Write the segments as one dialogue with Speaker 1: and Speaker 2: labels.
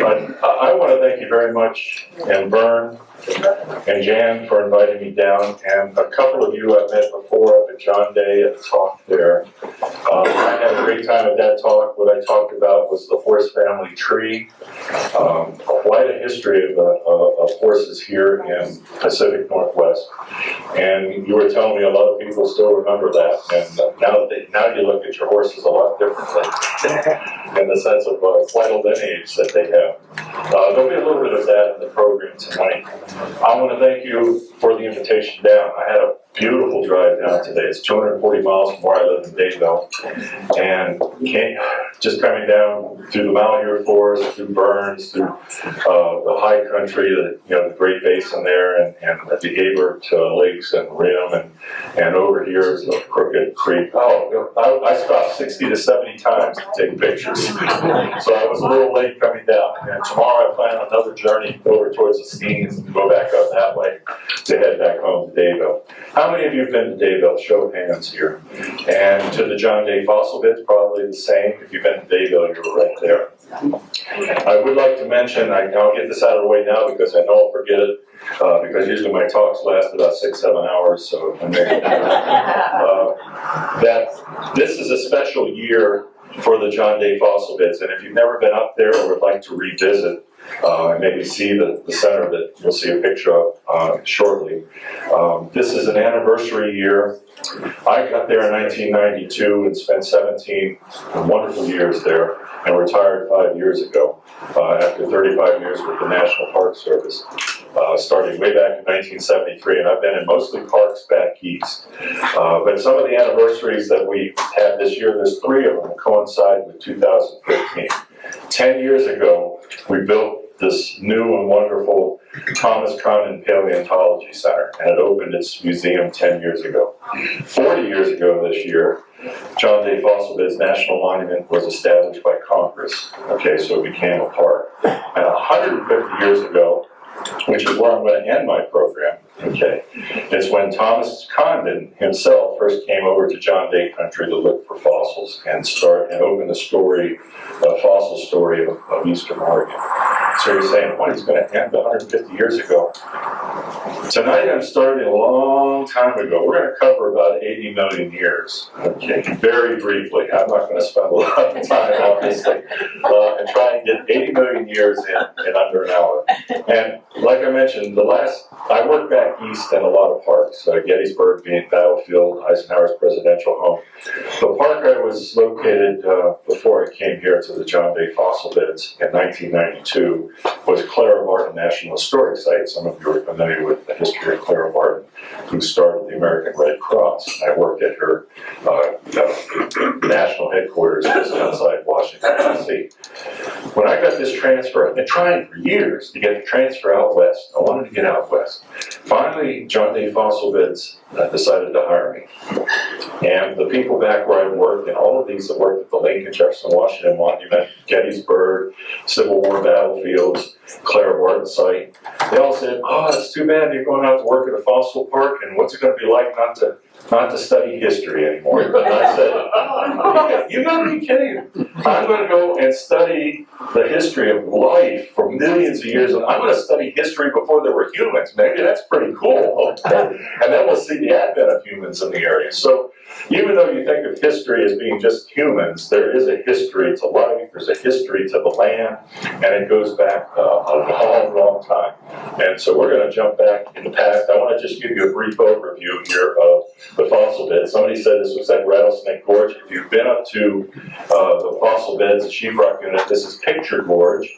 Speaker 1: I want to thank you very much, and Vern and Jan for inviting me down, and a couple of you I've met before up at John Day at the talk there. I had a great time at that talk. What I talked about was the horse family tree. Quite a history of horses here in Pacific Northwest. And you were telling me a lot of people still remember that. And now you look at your horses a lot differently in the sense of quite a lineage that they have. There'll be a little bit of that in the program tonight. I want to thank you for the invitation down. I had a beautiful drive down today. It's 240 miles from where I live in Dadeville. And just coming down through the Malheur Forest, through Burns, through the high country, the Great Basin there, and the Abert Lakes and Rim, and over here is the Crooked Creek. Oh, I stopped 60 to 70 times to take pictures. So I was a little late coming down. And tomorrow I plan on another journey over towards the Skeens and go back up that way to head back home to Dadeville. How many of you have been to Dadeville? Show of hands here. And to the John Day fossil beds, probably the same. If you've been to Dadeville, you're right there. I would like to mention, I'll get this out of the way now because I know I'll forget it, because usually my talks last about 6-7 hours, so that this is a special year for the John Day fossil beds, and if you've never been up there or would like to revisit, and maybe see the center that you'll see a picture of shortly. This is an anniversary year. I got there in 1992 and spent 17 wonderful years there, and retired 5 years ago after 35 years with the National Park Service, starting way back in 1973, and I've been in mostly parks back east. But some of the anniversaries that we had this year, there's 3 of them that coincide with 2015. 10 years ago, we built this new and wonderful Thomas Condon Paleontology Center, and it opened its museum 10 years ago. 40 years ago this year, John Day Fossil Beds National Monument was established by Congress. Okay, so it became a park. And 150 years ago, which is where I'm going to end my program, okay, it's when Thomas Condon himself first came over to John Day country to look for fossils and open the story, fossil story of Eastern Oregon. So you're saying, what, he's going to end 150 years ago? Tonight I'm starting a long time ago. We're going to cover about 80 million years, okay, very briefly. I'm not going to spend a lot of time, obviously, and try and get 80 million years in under an hour. And like I mentioned, I worked back east in a lot of parks, Gettysburg being battlefield, Eisenhower's presidential home. The park I was located before I came here to the John Day Fossil Beds in 1992 was Clara Barton National Historic Site. Some of you are familiar with the history of Clara Barton, who started the American Red Cross. I worked at her national headquarters just outside Washington, D.C. When I got this transfer, I've been trying for years to get the transfer out west. I wanted to get out west. Finally, John Day Fossil Beds decided to hire me. And the people back where I worked, and all of these that worked at the Lincoln Jefferson Washington Monument, Gettysburg, Civil War battlefields, Clara Barton site, they all said, oh, it's too bad you're going out to work at a fossil park, and what's it going to be like not to study history anymore? And I said, you got to be kidding. I'm going to go and study the history of life for millions of years, and I'm going to study history before there were humans. Maybe that's pretty cool. And then we'll see the advent of humans in the area. So even though you think of history as being just humans, there is a history to life, there's a history to the land, and it goes back a long, long time. And so we're going to jump back in the past. I want to just give you a brief overview here of the fossil beds. Somebody said this was at Rattlesnake Gorge. If you've been up to the fossil beds, the Sheeprock unit, this is Picture Gorge.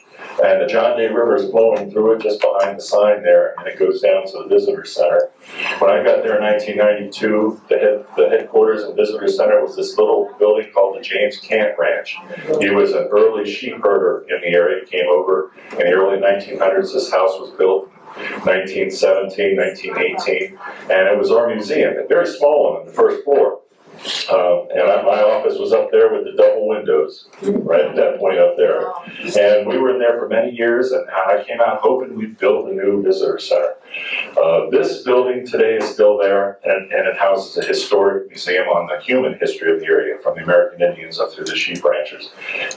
Speaker 1: And the John Day River is flowing through it just behind the sign there, and it goes down to the Visitor Center. When I got there in 1992, the headquarters and Visitor Center was this little building called the James Cant Ranch. He was an early sheep herder in the area. He came over in the early 1900s. This house was built 1917, 1918, and it was our museum, a very small one on the first floor. My office was up there with the double windows, right at that point up there. And we were in there for many years, and I came out hoping we'd build a new visitor center. This building today is still there, and it houses a historic museum on the human history of the area, from the American Indians up through the sheep ranchers.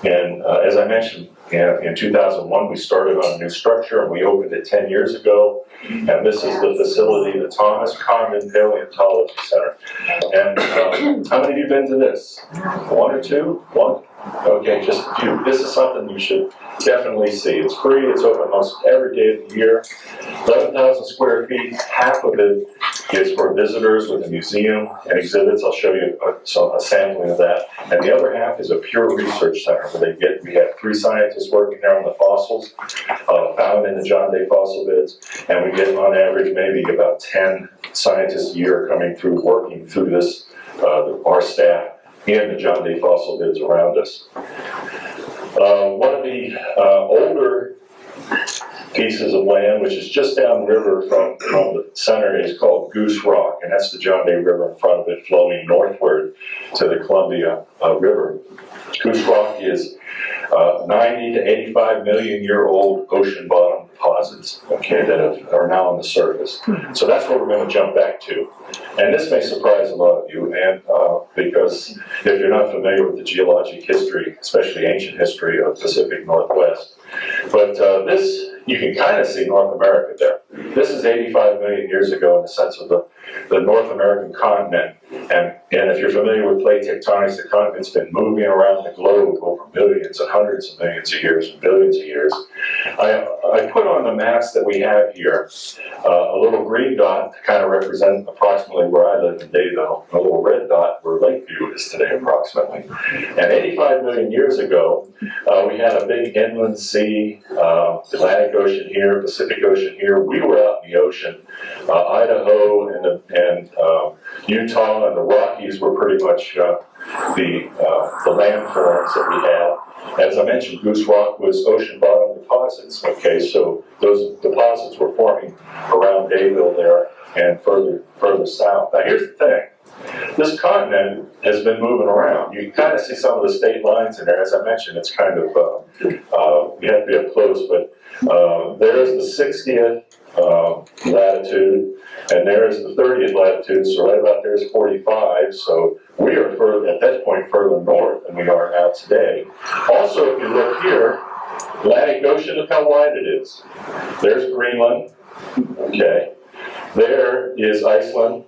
Speaker 1: And as I mentioned, in 2001, we started on a new structure, and we opened it 10 years ago. And this is the facility, the Thomas Condon Paleontology Center. And how many of you have been to this? One or two? One? Okay, just a few. This is something you should definitely see. It's free. It's open almost every day of the year. 11,000 square feet. Half of it is for visitors with a museum and exhibits. I'll show you a sampling of that. And the other half is a pure research center where we have 3 scientists working there on the fossils found in the John Day fossil beds. And we get on average maybe about 10 scientists a year coming through, working through this, our staff in the John Day fossil beds around us. One of the older pieces of land, which is just downriver from the center, is called Goose Rock, and that's the John Day River in front of it, flowing northward to the Columbia River. Goose Rock is 90 to 85 million year old ocean bottom deposits, okay, that are now on the surface. So that's where we're going to jump back to. And this may surprise a lot of you, and because if you're not familiar with the geologic history, especially ancient history of Pacific Northwest, but this, you can kind of see North America there. This is 85 million years ago in the sense of the North American continent. And if you're familiar with plate tectonics, the continent's been moving around the globe over millions and hundreds of millions of years and billions of years. I put on the maps that we have here a little green dot to kind of represent approximately where I live in Dayville, a little red dot where Lakeview is today approximately. And 85 million years ago, we had a big inland sea, Atlantic Ocean here, Pacific Ocean here. We were out in the ocean. Idaho and Utah and the Rockies were pretty much the landforms that we had. As I mentioned, Goose Rock was ocean bottom deposits. Okay, so those deposits were forming around Dayville there and further south. Now here's the thing. This continent has been moving around. You can kind of see some of the state lines in there. As I mentioned, it's kind of, you have to be up close, but there's the 60th latitude, and there's the 30th latitude, so right about there is 45, so we are further, at that point, further north than we are now today. Also, if you look here, Atlantic Ocean, look how wide it is. There's Greenland, okay. There is Iceland,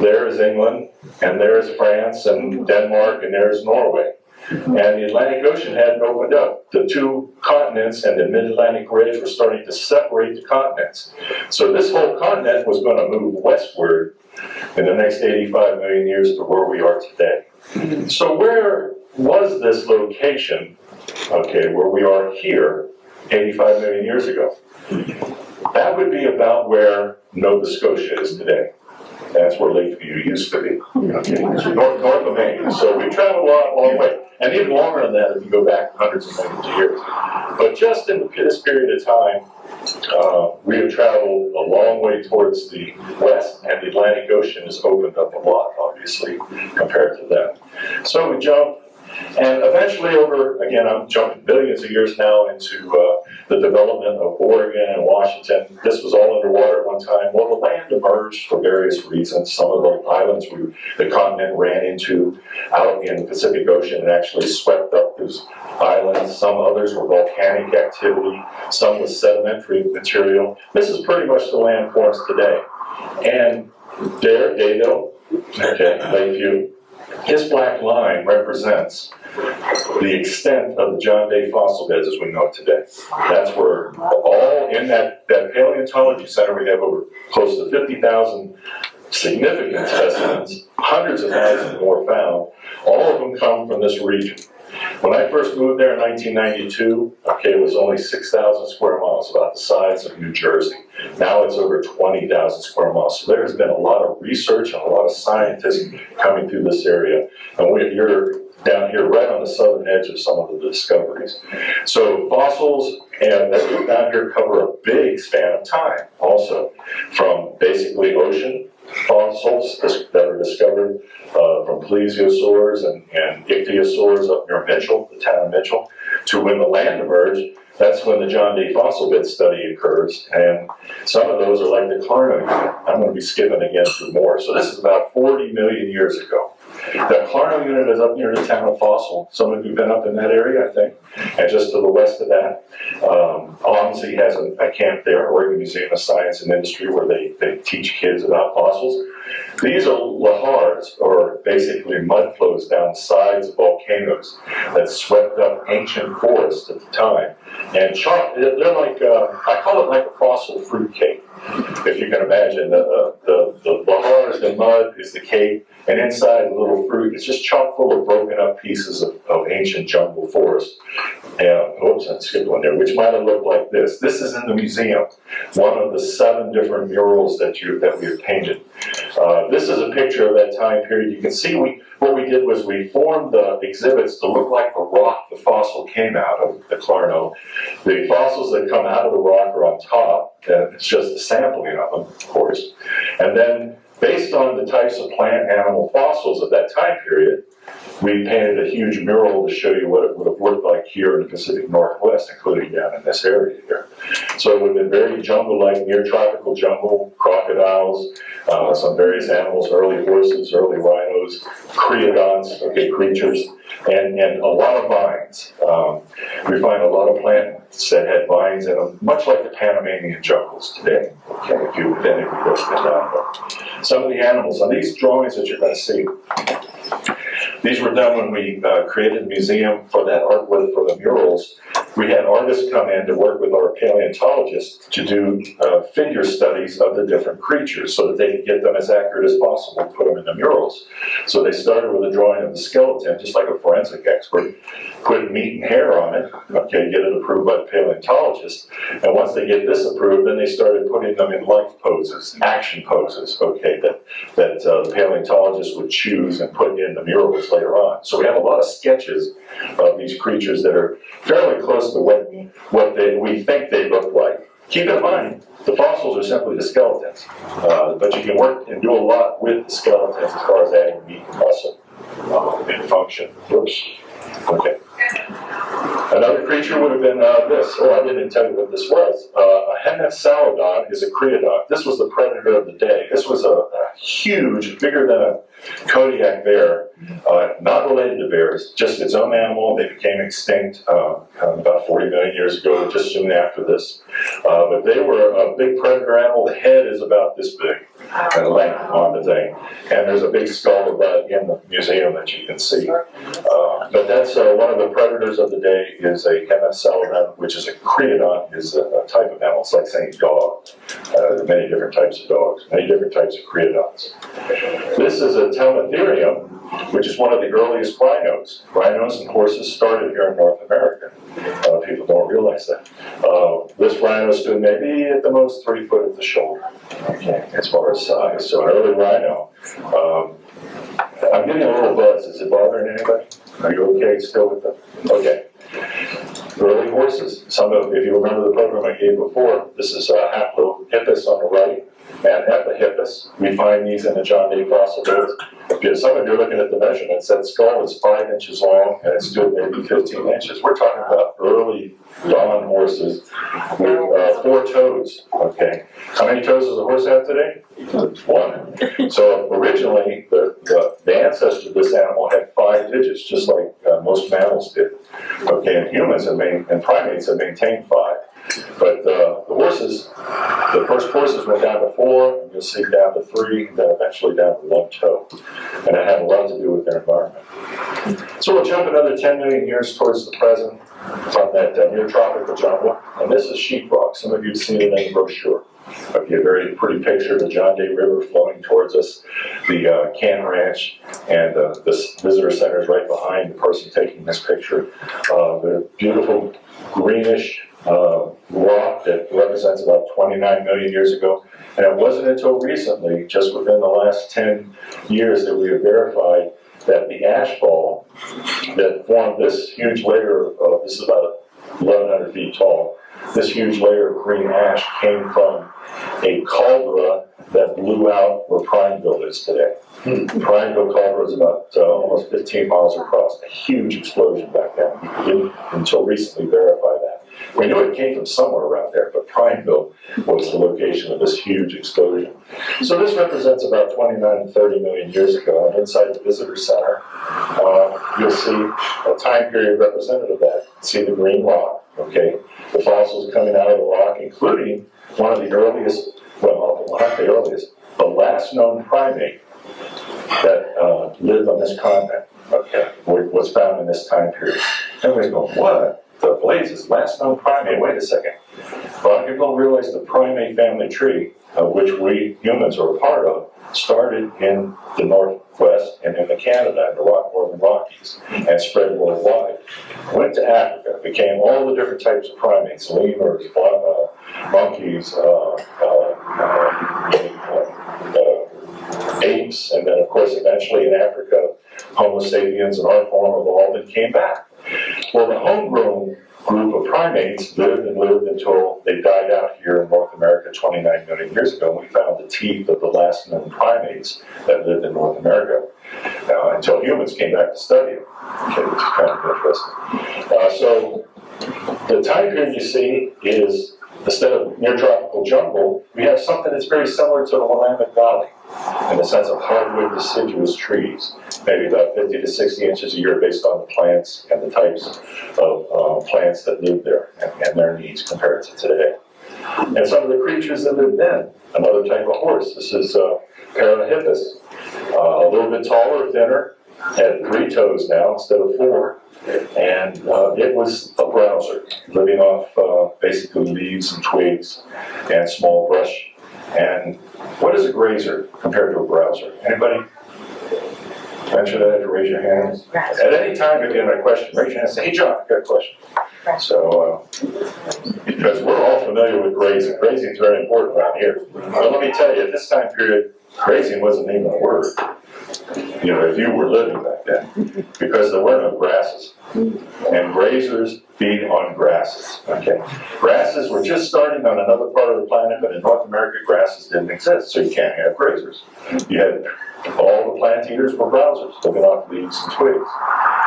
Speaker 1: there is England, and there is France and Denmark, and there's Norway. And the Atlantic Ocean hadn't opened up. The two continents and the mid-Atlantic ridge were starting to separate the continents. So this whole continent was going to move westward in the next 85 million years to where we are today. So where was this location, okay, where we are here 85 million years ago? That would be about where Nova Scotia is today. That's where Lakeview used to be, okay, north of Maine. So we traveled a long way, and even longer than that if you go back hundreds of millions of years. But just in this period of time, we have traveled a long way towards the west, and the Atlantic Ocean has opened up a lot, obviously, compared to that. So we jump, and eventually over, again, I'm jumping billions of years now into the development of Oregon and Washington. This was all underwater at one time. Well, the land emerged for various reasons. Some of the islands the continent ran into out in the Pacific Ocean and actually swept up those islands. Some others were volcanic activity. Some was sedimentary material. This is pretty much the landforms today. And there, Dayville, okay, Lakeview, his black line represents the extent of the John Day fossil beds as we know it today. That's where all in that paleontology center we have over close to 50,000 significant specimens, hundreds of thousands more found. All of them come from this region. When I first moved there in 1992, okay, it was only 6,000 square miles, about the size of New Jersey. Now it's over 20,000 square miles. So there has been a lot of research and a lot of scientists coming through this area. And you're down here right on the southern edge of some of the discoveries. So fossils and that down here cover a big span of time also, from basically ocean fossils that were discovered from plesiosaurs and ichthyosaurs up near Mitchell, the town of Mitchell, to when the land emerged. That's when the John Day fossil bed study occurs, and some of those are like the Klarno unit. I'm going to be skipping again through more. So this is about 40 million years ago. The Klarno unit is up near the town of Fossil. Some of you have been up in that area, I think. And just to the west of that, OMSI has a camp there, Oregon Museum of Science and Industry, where they teach kids about fossils. These are lahars, or basically mud flows down the sides of volcanoes that swept up ancient forests at the time. And they're like, I call it like a fossil fruit cake. If you can imagine, the lahar is the mud, is the cake, and inside the little fruit, it's just chock full of broken up pieces of ancient jungle forest. And, oops, I skipped one there, which might have looked like this. This is in the museum, one of the 7 different murals that we have painted. This is a picture of that time period. You can see what we did was we formed the exhibits to look like the rock the fossil came out of, the Klarno. The fossils that come out of the rock are on top. It's just a sampling of them, of course. And then, based on the types of plant animal fossils of that time period, we painted a huge mural to show you what it would have looked like here in the Pacific Northwest, including down in this area here. So it would have been very jungle-like, near-tropical jungle, crocodiles, some various animals, early horses, early rhinos, creodonts, okay, creatures, and a lot of vines. We find a lot of plants that had vines in them, much like the Panamanian jungles today. Okay, if you've been down. Some of the animals on these drawings that you're going to see, these were done when we created the museum for that art, for the murals. We had artists come in to work with our paleontologists to do figure studies of the different creatures so that they could get them as accurate as possible and put them in the murals. So they started with a drawing of the skeleton, just like a forensic expert, put meat and hair on it, okay, get it approved by the paleontologist. And once they get this approved, then they started putting them in life poses, action poses, okay, that the paleontologist would choose and put in the murals later on. So we have a lot of sketches of these creatures that are fairly close to what we think they look like. Keep in mind, the fossils are simply the skeletons, but you can work and do a lot with the skeletons as far as adding meat and muscle and function. Oops. Okay. Another creature would have been this. Oh, I didn't tell you what this was. A Hemisalodon is a creodont. This was the predator of the day. This was a huge, bigger than a Kodiak bear, not related to bears, just its own animal. They became extinct about 40 million years ago, just soon after this. But they were a big predator animal. The head is about this big in length on the thing. And there's a big skull in the museum that you can see. But that's one of the predators of the day is a Hemisalodon, which is a creodont, is a type of animal. It's like saying dog. Many different types of dogs, many different types of creodonts. This is a Telmetherium, which is one of the earliest rhinos. Rhinos and horses started here in North America. People don't realize that. This rhino stood maybe at the most 3 foot at the shoulder, okay, as far as size. So an early rhino. I'm getting a little buzz. Is it bothering anybody? Are you okay still with them? Okay. Early horses. If you remember the program I gave before, this is Haplohippus on the right, and Epihippus. We find these in the John Day fossil beds. Some of you are looking at the measurements. That skull is 5 inches long, and it stood maybe 15 inches. We're talking about early dawn horses with 4 toes. Okay. How many toes does a horse have today? 1. So originally, the ancestor of this animal had 5 digits, just like most mammals did. Okay, and humans and primates have maintained 5. But the first horses went down to 4, and you'll see down to 3, and then eventually down to 1 toe. And that had a lot to do with their environment. So we'll jump another 10 million years towards the present from that near-tropical jungle. And this is sheetrock. Some of you have seen it in the brochure. Okay, a very pretty picture of the John Day River flowing towards us, the Can Ranch, and the visitor center is right behind the person taking this picture. The beautiful greenish rock that represents about 29 million years ago. And it wasn't until recently, just within the last 10 years, that we have verified that the ash fall that formed this huge layer of, this is about 1,100 feet tall, this huge layer of green ash came from a caldera that blew out where Prineville is today. Prineville Culver was about almost 15 miles across. A huge explosion back then. We didn't until recently verify that. We knew it came from somewhere around there, but Prineville was the location of this huge explosion. So this represents about 29 to 30 million years ago. And inside the visitor center, you'll see a time period representative of that. See the green rock, okay? The fossils coming out of the rock, including one of the earliest, well, not the earliest, the last known primate that lived on this continent, okay, was found in this time period. Everybody's going, what? The blazes, last known primate, wait a second. Well, you're going to realize the primate family tree, of which we humans are a part of, started in the Northwest and in Canada, in the Northern Rockies, and spread worldwide. Went to Africa, became all the different types of primates, lemurs, monkeys, apes, and then of course eventually in Africa, Homo sapiens and our form evolved and came back. Well, the homegrown group of primates lived until they died out here in North America 29 million years ago. We found the teeth of the last known primates that lived in North America until humans came back to study them, okay, which is kind of interesting. So the time period you see is, instead of near tropical jungle, we have something that's very similar to the Willamette Valley in the sense of hardwood deciduous trees, maybe about 50 to 60 inches a year based on the plants and the types of plants that live there and their needs compared to today. And some of the creatures that lived then, another type of horse. This is Parahippus, a little bit taller, thinner, had 3 toes now instead of 4. And it was a browser, living off basically leaves and twigs and small brush. And what is a grazer compared to a browser? Anybody venture that to raise your hand? At any time, if you have a question, raise your hand and say, hey, John, I've got a question. So, because we're all familiar with grazing. Grazing is very important around here. But let me tell you, at this time period, grazing wasn't even a word. You know, if you were living back then, because there were no grasses. And grazers feed on grasses, okay? Grasses were just starting on another part of the planet, but in North America, grasses didn't exist, so you can't have grazers. You had, all the plant eaters were browsers, living off leaves and twigs,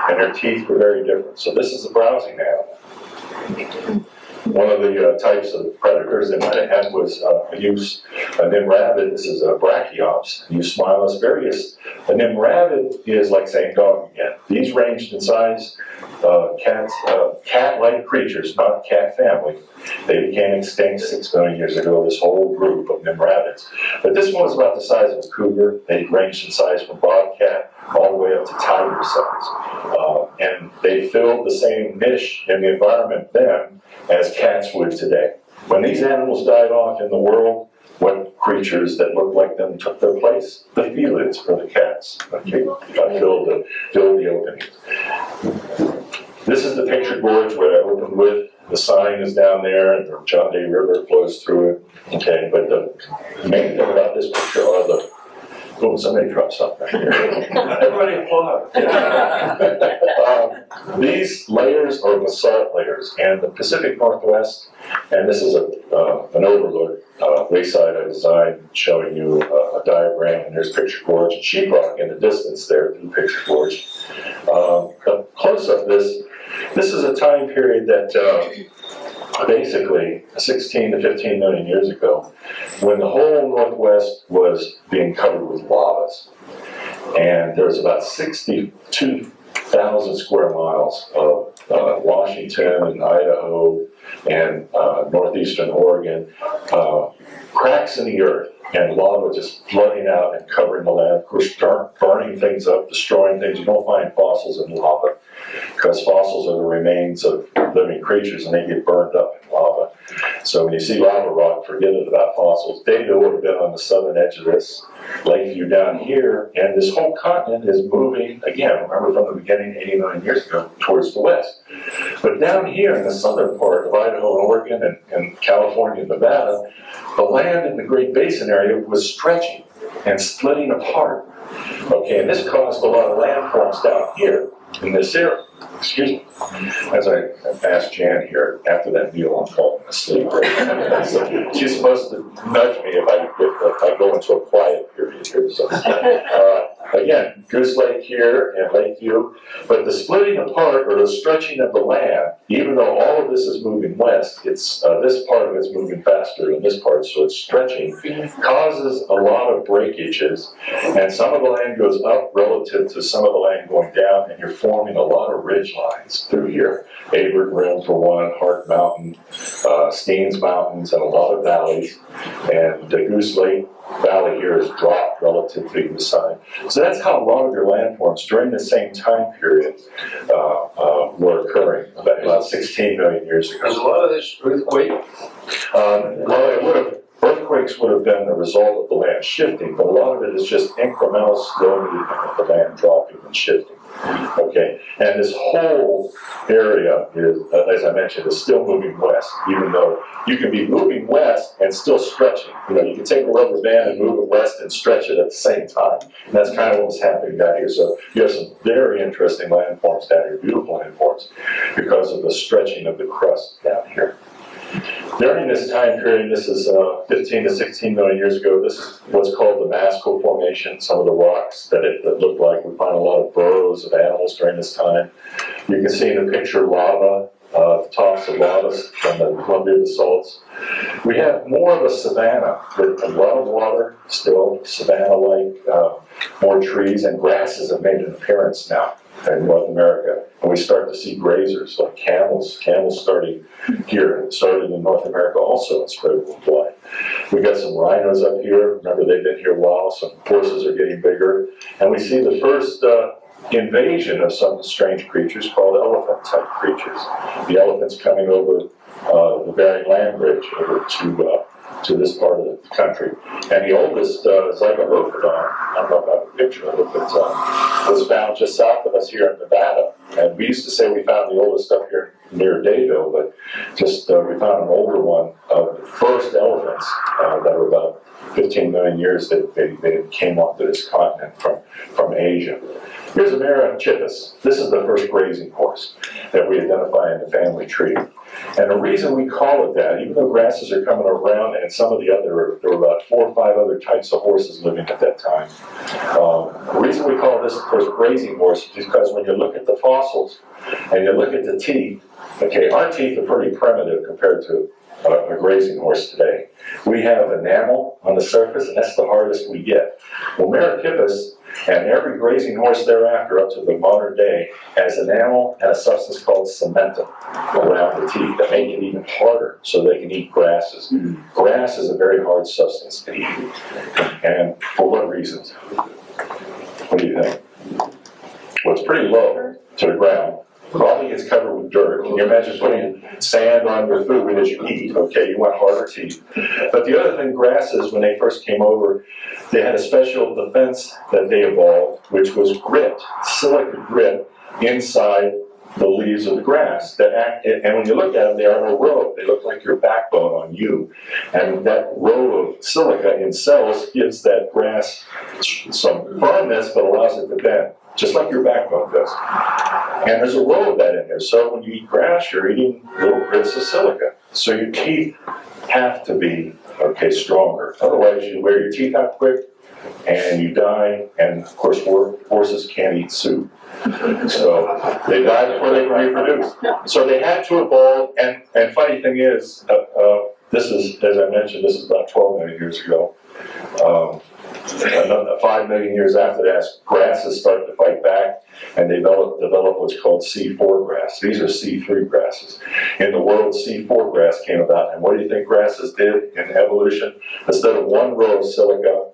Speaker 1: and their teeth were very different. So this is a browsing animal. One of the types of predators they might have had was a nimravid. This is a brachiops, Eusmilus varius. A nimravid is like saying dog again. These ranged in size, cat-like creatures, not cat family. They became extinct 6 million years ago, this whole group of nimravids. But this one was about the size of a cougar. They ranged in size from bobcat all the way up to tiger size. And they filled the same niche in the environment then as cats would today. When these animals died off in the world, what creatures that looked like them took their place? The felids, or the cats. Okay, filled the openings. This is the picture gorge where I opened with. The sign is down there, and the John Day River flows through it. Okay, but the main thing about this picture are the, oh, somebody dropped something right here. Everybody applaud. These layers are basalt layers, and the Pacific Northwest, and this is an overlook, wayside I designed showing you a diagram, and there's Picture Gorge and Sheeprock in the distance there through Picture Gorge. A close-up this is a time period that basically 16 to 15 million years ago, when the whole Northwest was being covered with lavas. And there was about 62,000 square miles of Washington and Idaho and northeastern Oregon, cracks in the earth, and lava just flooding out and covering the land, of course, burning things up, destroying things. You don't find fossils in lava, because fossils are the remains of living creatures, and they get burned up in lava. So when you see lava rock, forget it about fossils. David would have been on the southern edge of this Lakeview down here, and this whole continent is moving, again, remember from the beginning, 80 million years ago, towards the west. But down here in the southern part of Idaho and Oregon and California and Nevada, the land in the Great Basin area was stretching and splitting apart. Okay, and this caused a lot of landforms down here. in this area. Excuse me. As I asked Jan here, after that meal, I'm falling asleep. So she's supposed to nudge me if I go into a quiet period here. So, again, Goose Lake here and Lakeview. But the splitting apart or the stretching of the land, even though all of this is moving west, it's this part of it's moving faster than this part, so it's stretching, causes a lot of breakages. And some of the land goes up relative to some of the land going down, and you're forming a lot of ridge lines through here. Avert Rim for one, Hart Mountain, Steens Mountains, and a lot of valleys. And the Goose Lake Valley here is dropped relative to the side. So that's how a lot of your landforms during the same time period were occurring, about 16 million years ago.
Speaker 2: Is a lot of this earthquake?
Speaker 1: Well, it would have. Earthquakes would have been the result of the land shifting, but a lot of it is just incremental slow movement of the land dropping and shifting. Okay, and this whole area is, as I mentioned, is still moving west, even though you can be moving west and still stretching. You know, you can take a rubber band and move it west and stretch it at the same time. And that's kind of what was happening down here. So you have some very interesting landforms down here, beautiful landforms, because of the stretching of the crust down here. During this time period, this is 15 to 16 million years ago, this is what's called the Massacre Formation, some of the rocks that look like. We find a lot of burrows of animals during this time. You can see in the picture lava, the tops of lavas from the Columbia basalts. We have more of a savanna with a lot of water, still savanna-like, more trees, and grasses have made an appearance now in North America. And we start to see grazers like camels. Camels starting here, and started in North America also and spread worldwide. We got some rhinos up here. Remember, they've been here a while. Some horses are getting bigger. And we see the first invasion of some strange creatures called elephant-type creatures. The elephants coming over the Bering Land Bridge over to this part of the country. And the oldest is like a Rofodon. I don't know if I have a picture of it, but was found just south of us here in Nevada. And we used to say we found the oldest up here near Dayville, but just we found an older one of the first elephants that were about 15 million years that they came onto this continent from Asia. Here's a mare chippus. This is the first grazing horse that we identify in the family tree. And the reason we call it that, even though grasses are coming around and some of the other, there were about 4 or 5 other types of horses living at that time. The reason we call this the first grazing horse is because when you look at the fossils and you look at the teeth, okay, our teeth are pretty primitive compared to a grazing horse today. We have enamel on the surface, and that's the hardest we get. Well, Merychippus and every grazing horse thereafter up to the modern day has enamel and a substance called cementum around the teeth that make it even harder so they can eat grasses. Grass is a very hard substance to eat. And for what reasons? What do you think? Well, it's pretty low to the ground. Probably gets covered with dirt. Can you imagine putting sand on your food as you eat? Okay, you want harder teeth. But the other thing, grasses, when they first came over, they had a special defense that they evolved, which was grit, silica grit, inside the leaves of the grass. And when you look at them, they are in a row. They look like your backbone on you. And that row of silica in cells gives that grass some firmness, but allows it to bend, just like your backbone does. And there's a row of that in there. So when you eat grass, you're eating little bits of silica. So your teeth have to be, okay, stronger. Otherwise, you wear your teeth out quick, and you die. And of course, horses can't eat soup. So they die before they can reproduce. So they had to evolve. And funny thing is, this is, as I mentioned, this is about 12 million years ago. Another 5 million years after that, grasses start to fight back, and they develop what's called C4 grass. These are C3 grasses. In the world, C4 grass came about, and what do you think grasses did in evolution? Instead of 1 row of silica,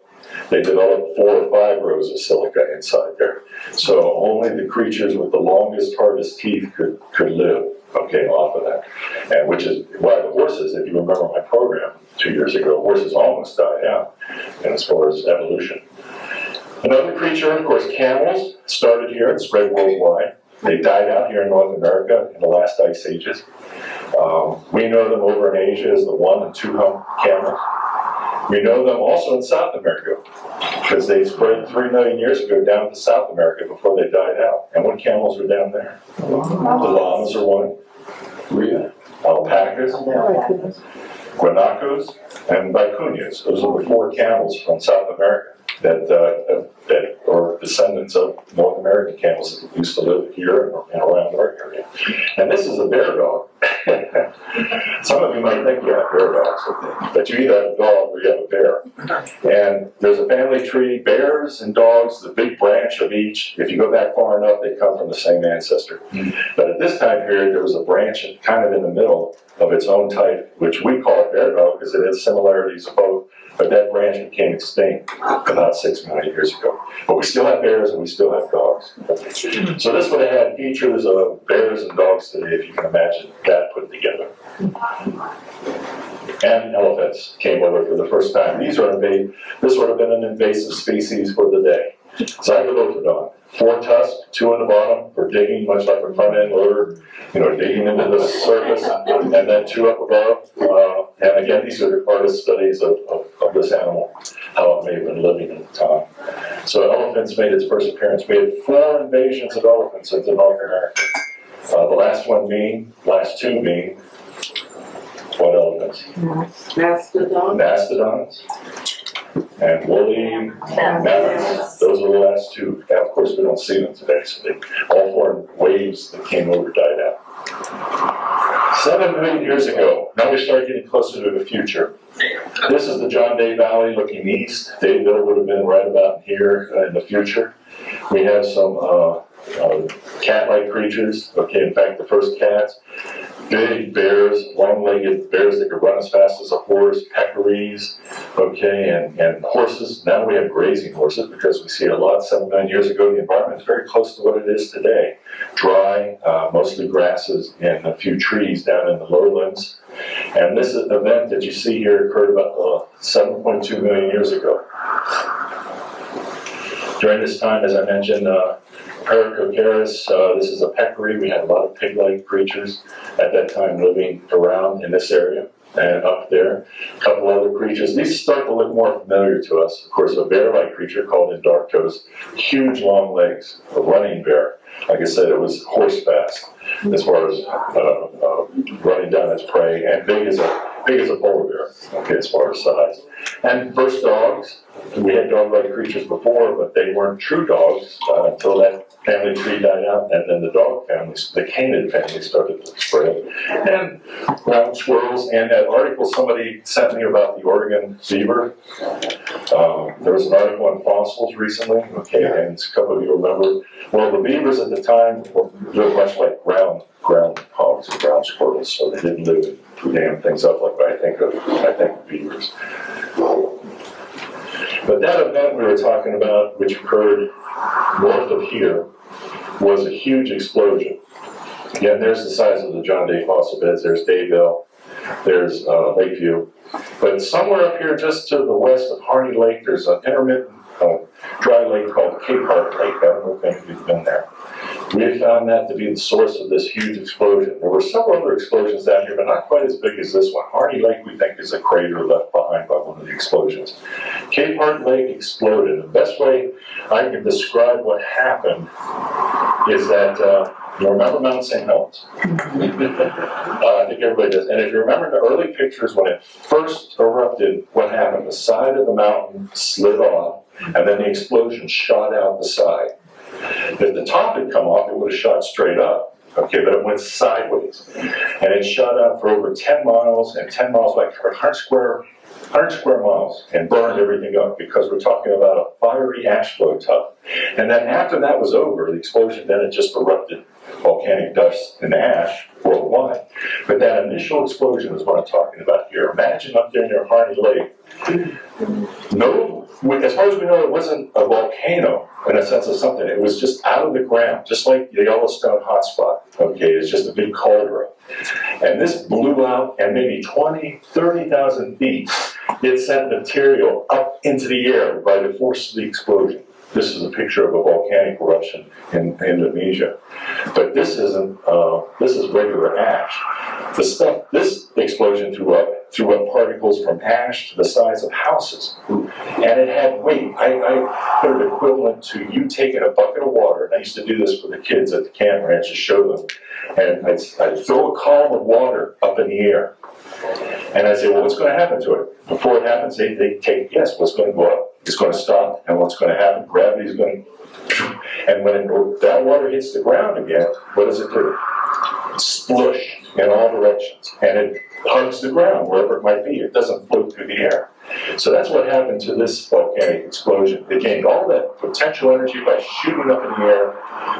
Speaker 1: they developed 4 or 5 rows of silica inside there. So only the creatures with the longest, hardest teeth could live, okay, off of that. And which is why the horses, if you remember my program 2 years ago, horses almost died out, and as far as evolution. Another creature, of course, camels, started here and spread worldwide. They died out here in North America in the last ice ages. We know them over in Asia as the 1- and 2-hump camels. We know them also in South America, because they spread 3 million years ago down to South America before they died out. And what camels are down there? The llamas are one, alpacas, guanacos, and vicuñas. Those are the 4 camels from South America that are descendants of North American camels that used to live here and around our area. And this is a bear dog. Some of you might think you have bear dogs, but you either have a dog or you have a bear. And there's a family tree, bears and dogs, the big branch of each. If you go back far enough, they come from the same ancestor. But at this time period, there was a branch kind of in the middle of its own type, which we call a bear dog because it has similarities of both. But that branch became extinct about 6 million years ago. But we still have bears and we still have dogs. So this would have had features of bears and dogs today, if you can imagine that put together. And elephants came over for the first time. This would have been an invasive species for the day. Zygolophodon, 4 tusks, 2 on the bottom for digging, much like a front end loader, digging into the surface, and then 2 up above. And again, these are artist studies of this animal, how it may have been living at the time. So elephants made its first appearance. We had 4 invasions of elephants into North America. The last 2 being, what elephants? Mastodons. And woolly mammoths. Those are the last 2. Now, of course, we don't see them today, so all 4 waves that came over died out. 7 million years ago, now we start getting closer to the future. This is the John Day Valley looking east. Dayville would have been right about here in the future. We have some cat-like creatures. In fact, the first cats. Big bears, long-legged bears that could run as fast as a horse, peccaries, and horses. Now we have grazing horses because we see a lot. 7 million years ago, the environment is very close to what it is today. Dry, mostly grasses, and a few trees down in the lowlands. And this event that you see here occurred about 7.2 million years ago. During this time, as I mentioned, Paracocaris, this is a peccary. We had a lot of pig-like creatures at that time living around in this area and up there. A couple other creatures. These start to look more familiar to us. Of course, a bear-like creature called Endarctos, huge long legs, a running bear. Like I said, it was horse fast as far as running down its prey, and big as a polar bear, as far as size. And first dogs. We had dog-like creatures before, but they weren't true dogs until that family tree died out, and then the dog families, the canid family, started to spread. And ground squirrels, and that article somebody sent me about the Oregon beaver. There was an article on fossils recently, and a couple of you remember. Well, the beavers at the time lived much like ground hogs and ground squirrels, so they didn't live and dam things up like I think of beavers. But that event we were talking about, which occurred north of here, was a huge explosion. Again, there's the size of the John Day fossil beds. There's Dayville. There's Lakeview. But somewhere up here, just to the west of Harney Lake, there's an intermittent dry lake called Kpart Lake. I don't know if you've been there. We have found that to be the source of this huge explosion. There were several other explosions down here, but not quite as big as this one. Harney Lake, we think, is a crater left behind by one of the explosions. Kpart Lake exploded. The best way I can describe what happened is that, you remember Mount St. Helens? I think everybody does. And if you remember the early pictures when it first erupted, what happened? The side of the mountain slid off, and then the explosion shot out the side. If the top had come off, it would have shot straight up. But it went sideways. And it shot out for over 10 miles, and 10 miles, like 100 square miles, and burned everything up, because we're talking about a fiery ash flow top. And then after that was over, the explosion, then it just erupted volcanic dust and ash worldwide. But that initial explosion is what I'm talking about here. Imagine up there near Harney Lake. As far as we know, it wasn't a volcano in a sense of something. It was just out of the ground, just like the Yellowstone hotspot. It's just a big caldera. And this blew out, and maybe 20, 30,000 feet, it sent material up into the air by the force of the explosion. This is a picture of a volcanic eruption in Indonesia. But this isn't, this is regular ash. The stuff this explosion threw up threw up particles from ash to the size of houses. And it had weight. I put it equivalent to you taking a bucket of water, and I used to do this for the kids at the camp ranch to show them. And I'd throw a column of water up in the air. And I'd say, well, what's going to happen to it? Before it happens, they take a guess. What's going to go up? It's going to stop. And what's going to happen? Gravity is going to... And when that water hits the ground again, what does it do? Splush in all directions. And it hugs the ground, wherever it might be. It doesn't float through the air. So that's what happened to this volcanic explosion. It gained all that potential energy by shooting up in the air.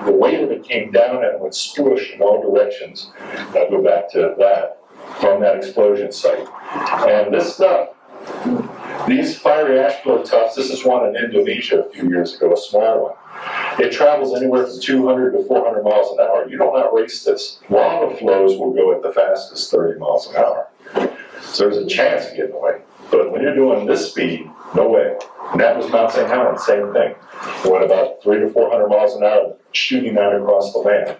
Speaker 1: The weight of it came down and it went splush in all directions. I'll go back to that, from that explosion site. And this stuff, these fiery ash flow tufts, this is one in Indonesia a few years ago, a small one. It travels anywhere from 200 to 400 miles an hour. You don't outrace this. Lava flows will go at the fastest 30 miles an hour. So there's a chance of getting away. But when you're doing this speed, no way. And that was Mount St. Helens, same thing. It went about 300 to 400 miles an hour, shooting out across the land.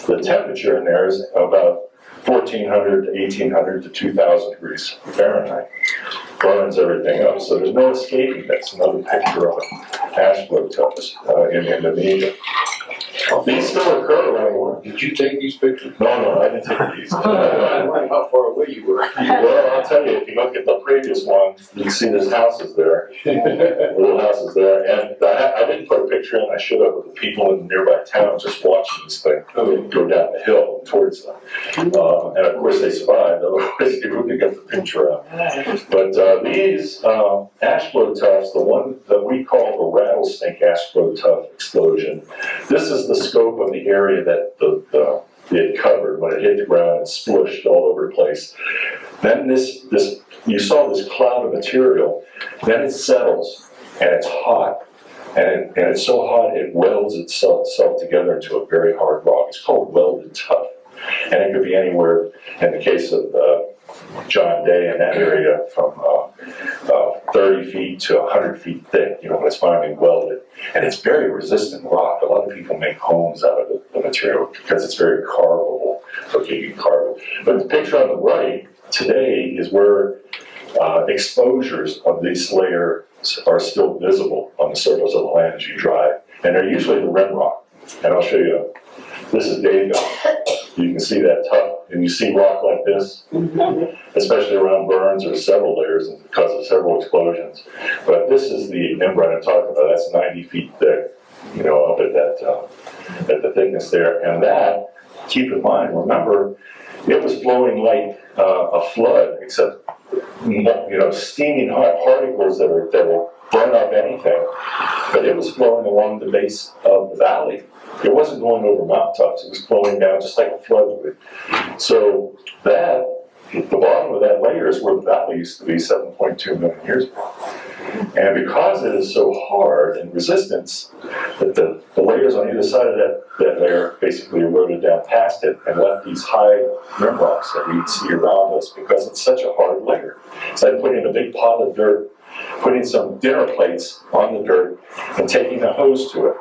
Speaker 1: The temperature in there is about 1,400 to 1,800 to 2,000 degrees Fahrenheit. Burns everything up. So there's no escaping this. Another picture of an ash flow tuft in Indonesia. These still occur around the world.
Speaker 2: Did you take these pictures?
Speaker 1: No, I didn't take these.
Speaker 2: I wonder how far away you were.
Speaker 1: Well, I'll tell you, if you look at the previous one, you can see there's houses there. Little houses there. And I didn't put a picture in, I should have, with the people in the nearby town just watching this thing go down the hill towards them. And of course they survived, otherwise you wouldn't get the picture out. But these ash flow tufts, the one that we call the rattlesnake ash flow tuft explosion, this is the scope of the area that it covered when it hit the ground and splooshed all over the place. Then you saw this cloud of material, then it settles and it's hot. And it's so hot it welds itself together into a very hard rock. It's called welded tuff. And it could be anywhere, in the case of John Day in that area, from 30 feet to 100 feet thick, when it's finally welded. And it's very resistant rock. A lot of people make homes out of the material because it's very carvable. Okay, you can carve it. But the picture on the right today is where exposures of these layers are still visible on the surface of the land as you drive. And they're usually the rim rock. And I'll show you. This is David. You can see that tuff, and you see rock like this, especially around burns. There's several layers because of several explosions. But this is the membrane I'm talking about. That's 90 feet thick, up at the thickness there. And that, keep in mind, remember, it was flowing like a flood, except steaming hot particles that will burn up anything. But it was flowing along the base of the valley. It wasn't going over mountaintops. It was flowing down just like a flood would. So the bottom of that layer is where the valley used to be 7.2 million years ago. And because it is so hard and resistance, that the layers on either side of that layer basically eroded down past it and left these high rim rocks that we see around us because it's such a hard layer. It's like putting a big pot of dirt, putting some dinner plates on the dirt, and taking a hose to it.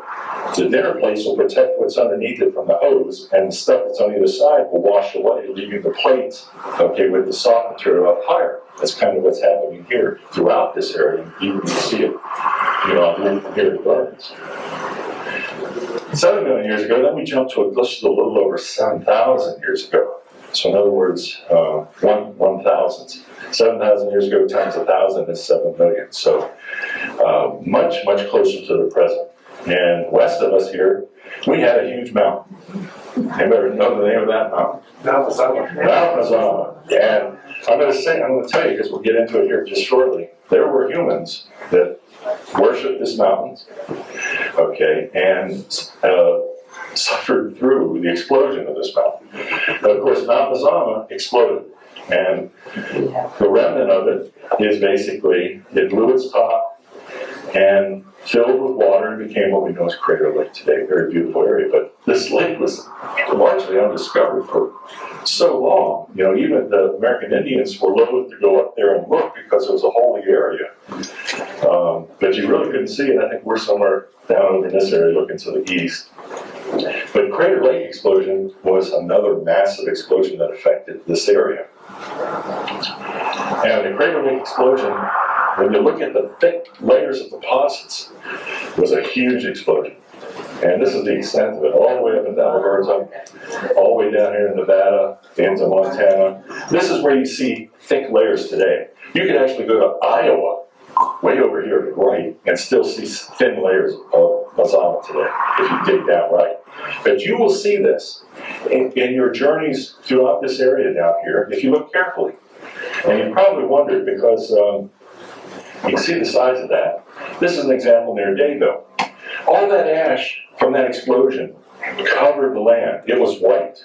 Speaker 1: The dinner plates will protect what's underneath it from the hose, and the stuff that's on either side will wash away, leaving the plates, with the soft material up higher. That's kind of what's happening here throughout this area. Even you see it, here it burns. 7 million years ago, then we jumped to just a little over 7,000 years ago. So in other words, 1,000. 7,000 years ago times 1,000 is 7 million. So much, much closer to the present. And west of us here, we had a huge mountain. Anybody know the name of that mountain?
Speaker 2: Mount Mozama.
Speaker 1: Mount Mozama. And I'm going to tell you, because we'll get into it here just shortly, there were humans that worshiped this mountain, and suffered through the explosion of this mountain. But of course, Mount Mozama exploded. And the remnant of it is basically, it blew its top and filled with water and became what we know as Crater Lake today. Very beautiful area. But this lake was largely undiscovered for so long. Even the American Indians were loath to go up there and look because it was a holy area. But you really couldn't see it. I think we're somewhere down over in this area looking to the east. But Crater Lake explosion was another massive explosion that affected this area. And the Crater Lake explosion, when you look at the thick layers of deposits, was a huge explosion. And this is the extent of it, all the way up in Alberta, all the way down here in Nevada, into Montana. This is where you see thick layers today. You could actually go to Iowa, way over here to the right, and still see thin layers of Mozama today, if you dig down right. But you will see this in your journeys throughout this area down here, if you look carefully. And you probably wondered, because you can see the size of that. This is an example near Dayville. All that ash from that explosion covered the land. It was white.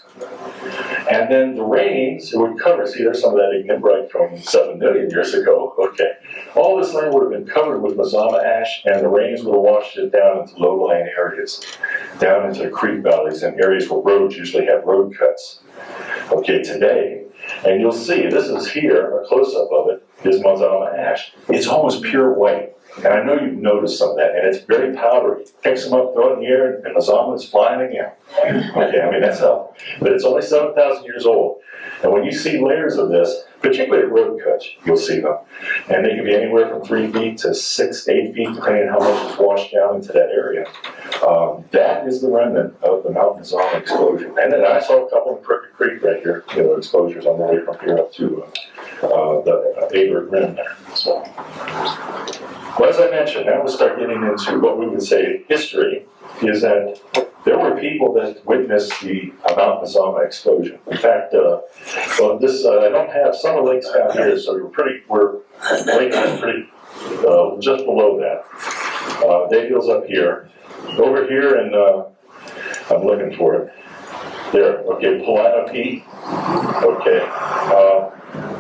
Speaker 1: And then the rains, it would cover. See, there's some of that ignimbrite from 7 million years ago. Okay. All this land would have been covered with Mozama ash, and the rains would have washed it down into low-lying areas, down into the creek valleys and areas where roads usually have road cuts. Okay, today, and you'll see, this is here, a close-up of it, is Mozama ash. It's almost pure white. And I know you've noticed some of that, and it's very powdery. Picks them up, throw it in the air, and Mozama is flying again. Okay, I mean, that's how. But it's only 7,000 years old. And when you see layers of this, particularly at road cuts, you'll see them. And they can be anywhere from 3 feet to 6, 8 feet, depending on how much is washed down into that area. That is the remnant of the Mount Mozama explosion. And then I saw a couple in Crooked Creek right here, exposures on the way from here up to the Abert Rim there. So. Well, as I mentioned, now we'll start getting into what we would say history, is that there were people that witnessed the Mount Mozama explosion. In fact, I don't have some of the lakes down here, so we're pretty just below that. Daybill's up here. Over here, and I'm looking for it. There, okay, Polana Peak. Okay.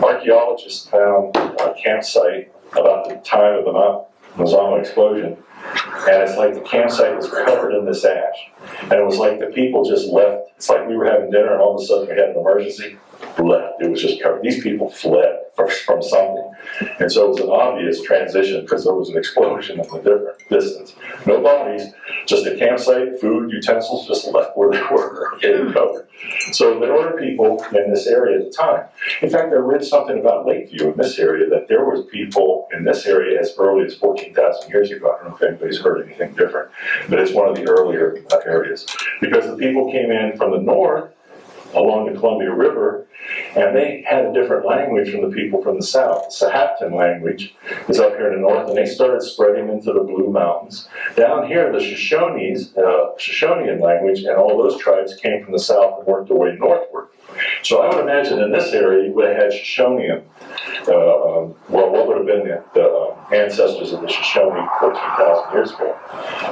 Speaker 1: Archaeologists found a campsite about the time of the Mount Mozama explosion, and it's like the campsite was covered in this ash, and it was like the people just left. It's like we were having dinner, and all of a sudden we had an emergency. Left. It was just covered. These people fled from something, and so it was an obvious transition because there was an explosion in a different distance. No bodies, just a campsite, food, utensils, just left where they were, getting covered. So there were people in this area at the time. In fact, I read something about Lakeview in this area, that there was people in this area as early as 14,000 years ago. I don't know if anybody's heard anything different, but it's one of the earlier areas, because the people came in from the north along the Columbia River, and they had a different language from the people from the south. The Sahaptin language is up here in the north, and they started spreading into the Blue Mountains. Down here, the Shoshonean language, and all those tribes came from the south and worked their way northward. So I would imagine in this area, you would have had Shoshonian, what would have been the ancestors of the Shoshone 14,000 years ago.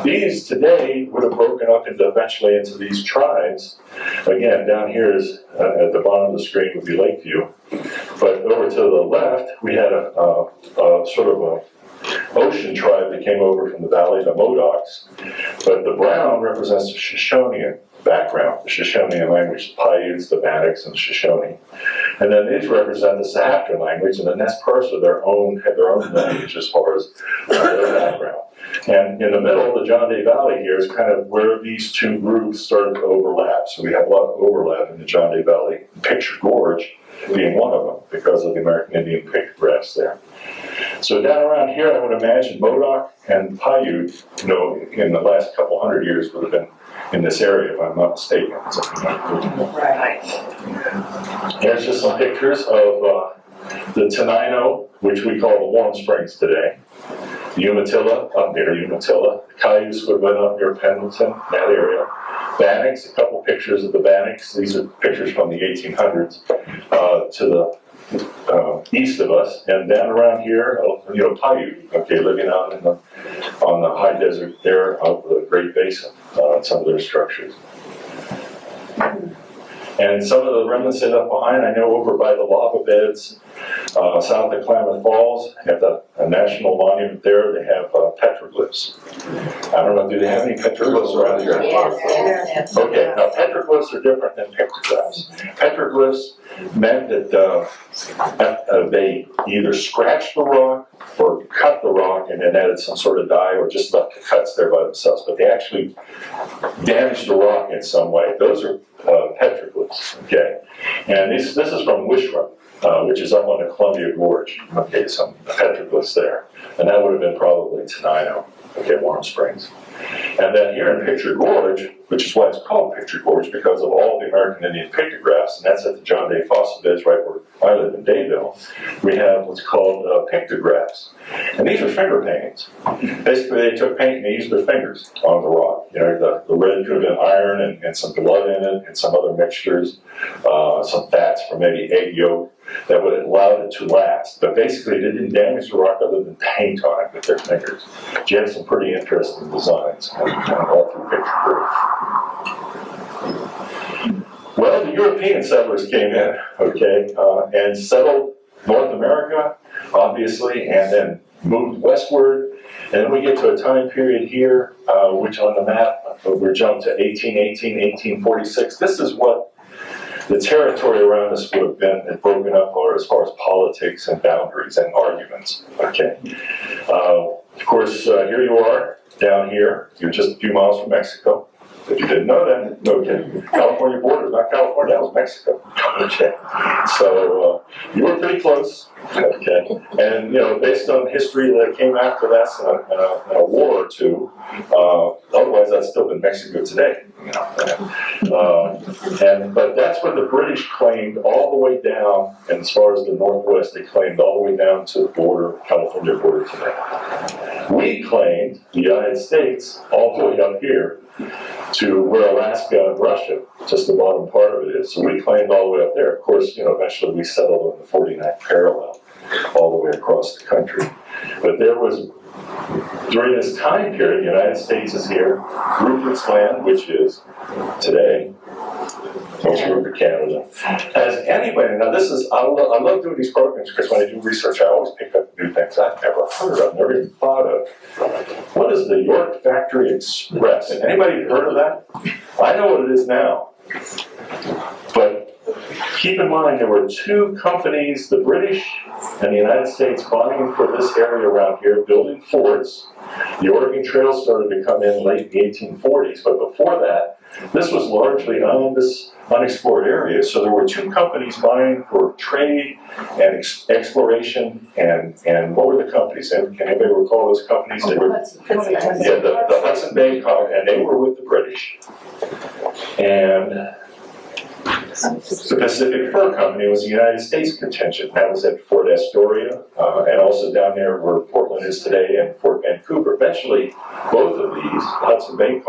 Speaker 1: These today would have broken up eventually into these tribes. Again, down here is, at the bottom of the screen would be Lakeview. But over to the left, we had a sort of a ocean tribe that came over from the valley, the Modocs. But the brown represents the Shoshonian background, the Shoshonian language, the Paiutes, the Bannocks, and the Shoshone. And then these represent the Sahaptin language, and the Nez Perce had their own language as far as their background. And in the middle, the John Day Valley here is kind of where these two groups started to overlap. So we have a lot of overlap in the John Day Valley, Picture Gorge being one of them because of the American Indian pictographs there. So down around here, I would imagine Modoc and Paiute, in the last couple hundred years would have been in this area, if I'm not mistaken.
Speaker 3: Right.
Speaker 1: Here's just some pictures of the Tenino, which we call the Warm Springs today. The Umatilla, up near Umatilla. The Cayuse would have been up near Pendleton, that area. Bannocks, a couple pictures of the Bannocks. These are pictures from the 1800s to the east of us. And down around here, Paiute, okay, living out on the high desert there of the Great Basin, some of their structures. And some of the remnants end up behind, I know over by the lava beds, south of Klamath Falls, have a national monument there. They have petroglyphs. I don't know, do they have any petroglyphs around here?
Speaker 3: Yes.
Speaker 1: Okay, now petroglyphs are different than pictographs. Petroglyphs meant that they either scratched the rock or cut the rock and then added some sort of dye or just left the cuts there by themselves. But they actually damaged the rock in some way. Those are petroglyphs, okay? And this is from Wishram. which is up on the Columbia Gorge. Okay, some petroglyphs there. And that would have been probably Tenino, okay, Warm Springs. And then here in Picture Gorge, which is why it's called Picture Gorge, because of all the American Indian pictographs, and that's at the John Day Fossil Beds right where I live in Dayville, we have what's called pictographs. And these are finger paintings. Basically, they took paint and they used their fingers on the rock. You know, the red could have been iron and some blood in it and some other mixtures, some fats from maybe egg yolk that would have allowed it to last. But basically, they didn't damage the rock other than paint on it with their fingers. So you have some pretty interesting designs all through Picture Gorge. Well, the European settlers came in, okay, and settled North America, obviously, and then moved westward. And then we get to a time period here, which on the map, we're jumped to 1818, 1846. This is what the territory around us would have been broken up as far as politics and boundaries and arguments, okay. Of course, here you are, down here. You're just a few miles from Mexico. If you didn't know that, okay. California border, not California, that was Mexico. Okay. So you were pretty close. Okay. And you know, based on history that came after that and a war or two, otherwise that's still been Mexico today. You know. But that's what the British claimed all the way down, and as far as the Northwest, they claimed all the way down to the border, California border today. We claimed, the United States, all the way up here, to where Alaska and Russia, just the bottom part of it is. So we claimed all the way up there. Of course, you know, eventually we settled on the 49th parallel, all the way across the country. But there was, during this time period, the United States is here, Rupert's Land, which is today, most Rupert, Canada. Has anybody, now this is, I love doing these programs because when I do research, I always pick up new things I've never heard of, never even thought of. What is the York Factory Express? Anybody heard of that? I know what it is now. But keep in mind, there were two companies, the British and the United States, vying for this area around here, building forts. The Oregon Trail started to come in late in the 1840s, but before that, this was largely this unexplored area. So there were two companies vying for trade and exploration, and what were the companies? Can anybody recall those companies? They were, the Hudson Bay Company, and they were with the British. And the Pacific Fur Company was the United States contingent. That was at Fort Astoria, and also down there where Portland is today, and Fort Vancouver. Eventually, both of these, the Hudson Bay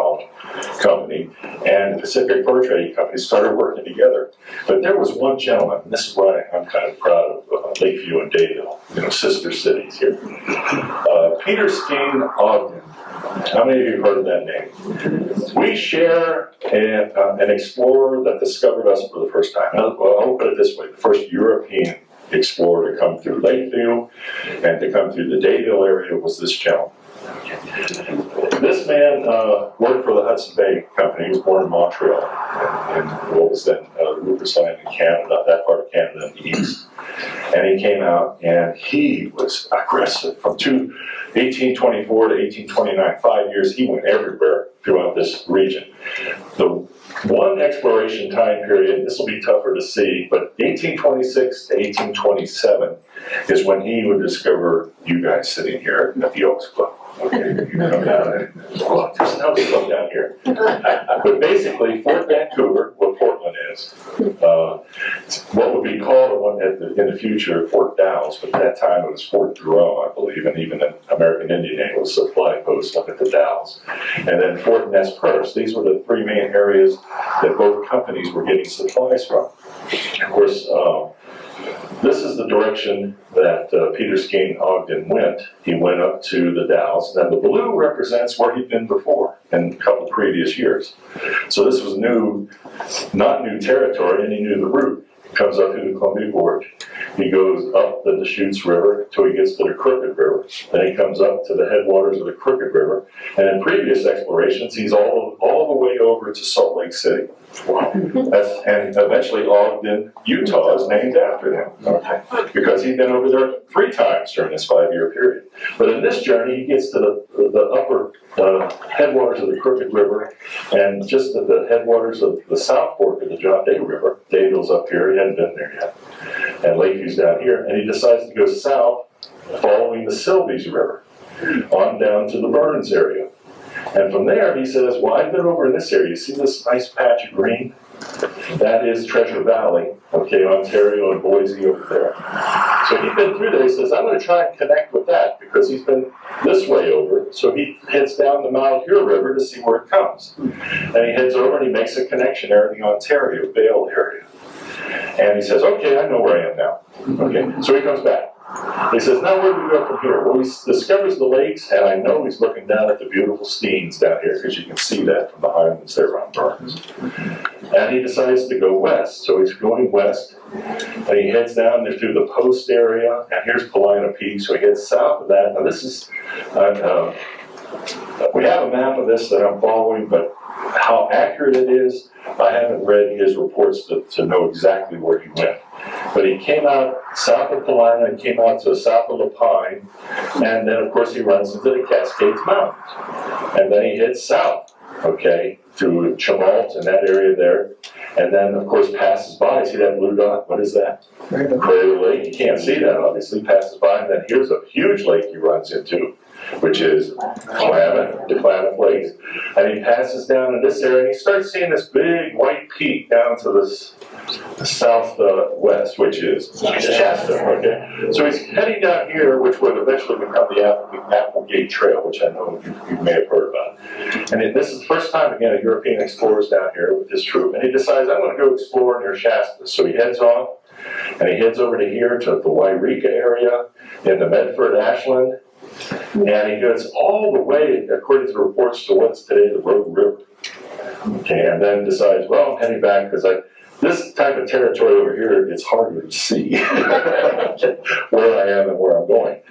Speaker 1: Company and the Pacific Fur Trading Company, started working together. But there was one gentleman, and this is why I'm kind of proud of Lakeview and Dayville, you know, sister cities here. Peterstein Oden. How many of you have heard of that name? We share an explorer that discovered us for the first time. Well, I'll put it this way. The first European explorer to come through Lakeview and to come through the Dayville area was this gentleman. This man worked for the Hudson Bay Company. He was born in Montreal, in what was then Rupert's Land in Canada, that part of Canada in the east. And he came out, and he was aggressive. From 1824 to 1829, 5 years, he went everywhere throughout this region. The one exploration time period, this will be tougher to see, but 1826 to 1827 is when he would discover you guys sitting here at the Oaks Club. Okay, you come down and, oh, there's an Oaks Club down here. But basically, Fort Vancouver, where Portland is, what would be called in the future Fort Dalles, but at that time it was Fort Drum, I believe, and even an American Indian name was supply post up at the Dalles. And then Fort Nez Perce. These were the three main areas that both companies were getting supplies from. Of course, this is the direction that Peterstein Oden went. He went up to the Dalles, and then the blue represents where he'd been before in a couple previous years. So this was new, not new territory, and he knew the route. He comes up through the Columbia Gorge. He goes up the Deschutes River until he gets to the Crooked River. Then he comes up to the headwaters of the Crooked River. And in previous explorations, he's all the way over to Salt Lake City. Wow. And eventually Ogden, Utah is named after him. Okay. Because he'd been over there 3 times during this 5-year period. But in this journey, he gets to the upper headwaters of the Crooked River, and just at the headwaters of the South Fork of the John Day River. Dayville's up here, he hadn't been there yet, and Lakeview's down here, and he decides to go south, following the Sylvies River, on down to the Burns area. And from there, he says, well, I've been over in this area. You see this nice patch of green? That is Treasure Valley, okay, Ontario and Boise over there. So he's been through there. He says, I'm going to try and connect with that because he's been this way over. So he heads down the Malheur River to see where it comes. And he heads over and he makes a connection there in the Ontario Vale area. And he says, okay, I know where I am now. Okay, so he comes back. He says, now where do we go from here? Well, he discovers the lakes, and I know he's looking down at the beautiful Steens down here, because you can see that from the highlands there on Burns. And he decides to go west. So he's going west, and he heads down there through the Post area, and here's Paulina Peak, so he heads south of that. Now this is, we have a map of this that I'm following, but how accurate it is, I haven't read his reports to know exactly where he went. But he came out south of Paulina and came out to south of La Pine, and then of course he runs into the Cascades Mountains. And then he heads south, okay, through Chemult and that area there, and then of course passes by, see that blue dot, what is that? Prairie Lake, you can't see that obviously, passes by, and then here's a huge lake he runs into, which is Klamath, the Klamath Lakes. And he passes down in this area, and he starts seeing this big white peak down to this southwest, which is Shasta, okay? So he's heading down here, which would eventually become the Applegate Trail, which I know you may have heard about. And this is the first time, again, a European explorer's down here with his troop, and he decides, I'm going to go explore near Shasta. So he heads on, and he heads over to here, to the Wairika area, in the Medford Ashland, and he goes all the way, according to the reports, to what's today the Rogue River. Okay, and then decides, well, I'm heading back because this type of territory over here, it's harder to see where I am and where I'm going.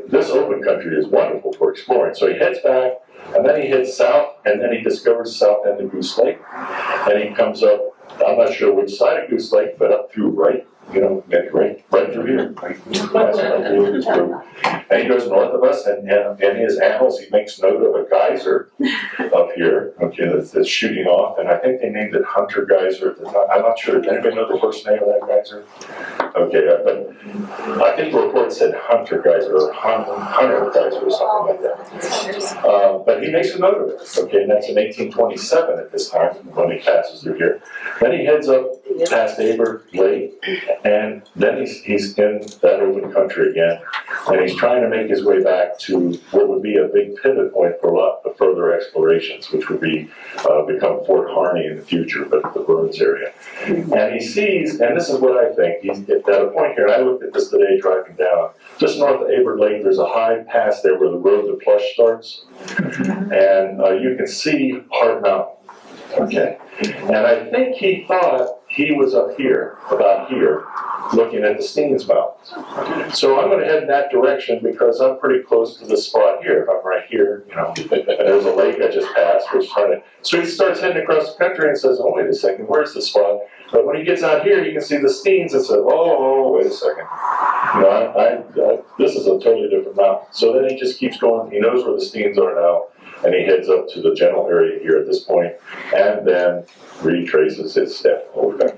Speaker 1: This open country is wonderful for exploring. So he heads back, and then he heads south, and then he discovers the south end of Goose Lake. And he comes up, I'm not sure which side of Goose Lake, but up through right through here. And he goes north of us, and in his annals, he makes note of a geyser up here, okay, that's shooting off, and I think they named it Hunter Geyser. I'm not sure. Does anybody know the first name of that geyser? Okay, but I think the report said Hunter Geyser, or Hunter Geyser, or something like that. But he makes a note of it, okay, and that's in 1827 at this time, when he passes through here. Then he heads up past Aber Lake, and then he's in that open country again, and he's trying to make his way back to what would be a big pivot point for a lot of further explorations, which would be become Fort Harney in the future, but the Burns area. And he sees, and this is what I think, he's at a point here, and I looked at this today driving down, just north of Aber Lake, there's a high pass there where the road to Plush starts, and you can see Hart Mountain. Okay, and I think he thought he was up here, about here, looking at the Steens Mountains. So I'm going to head in that direction because I'm pretty close to this spot here. If I'm right here, you know, and there's a lake I just passed. So he starts heading across the country and says, oh, wait a second, where's the spot? But when he gets out here, you can see the Steens and says, oh, wait a second. You know, this is a totally different mountain. So then he just keeps going. He knows where the Steens are now. And he heads up to the general area here at this point, and then retraces his step over back.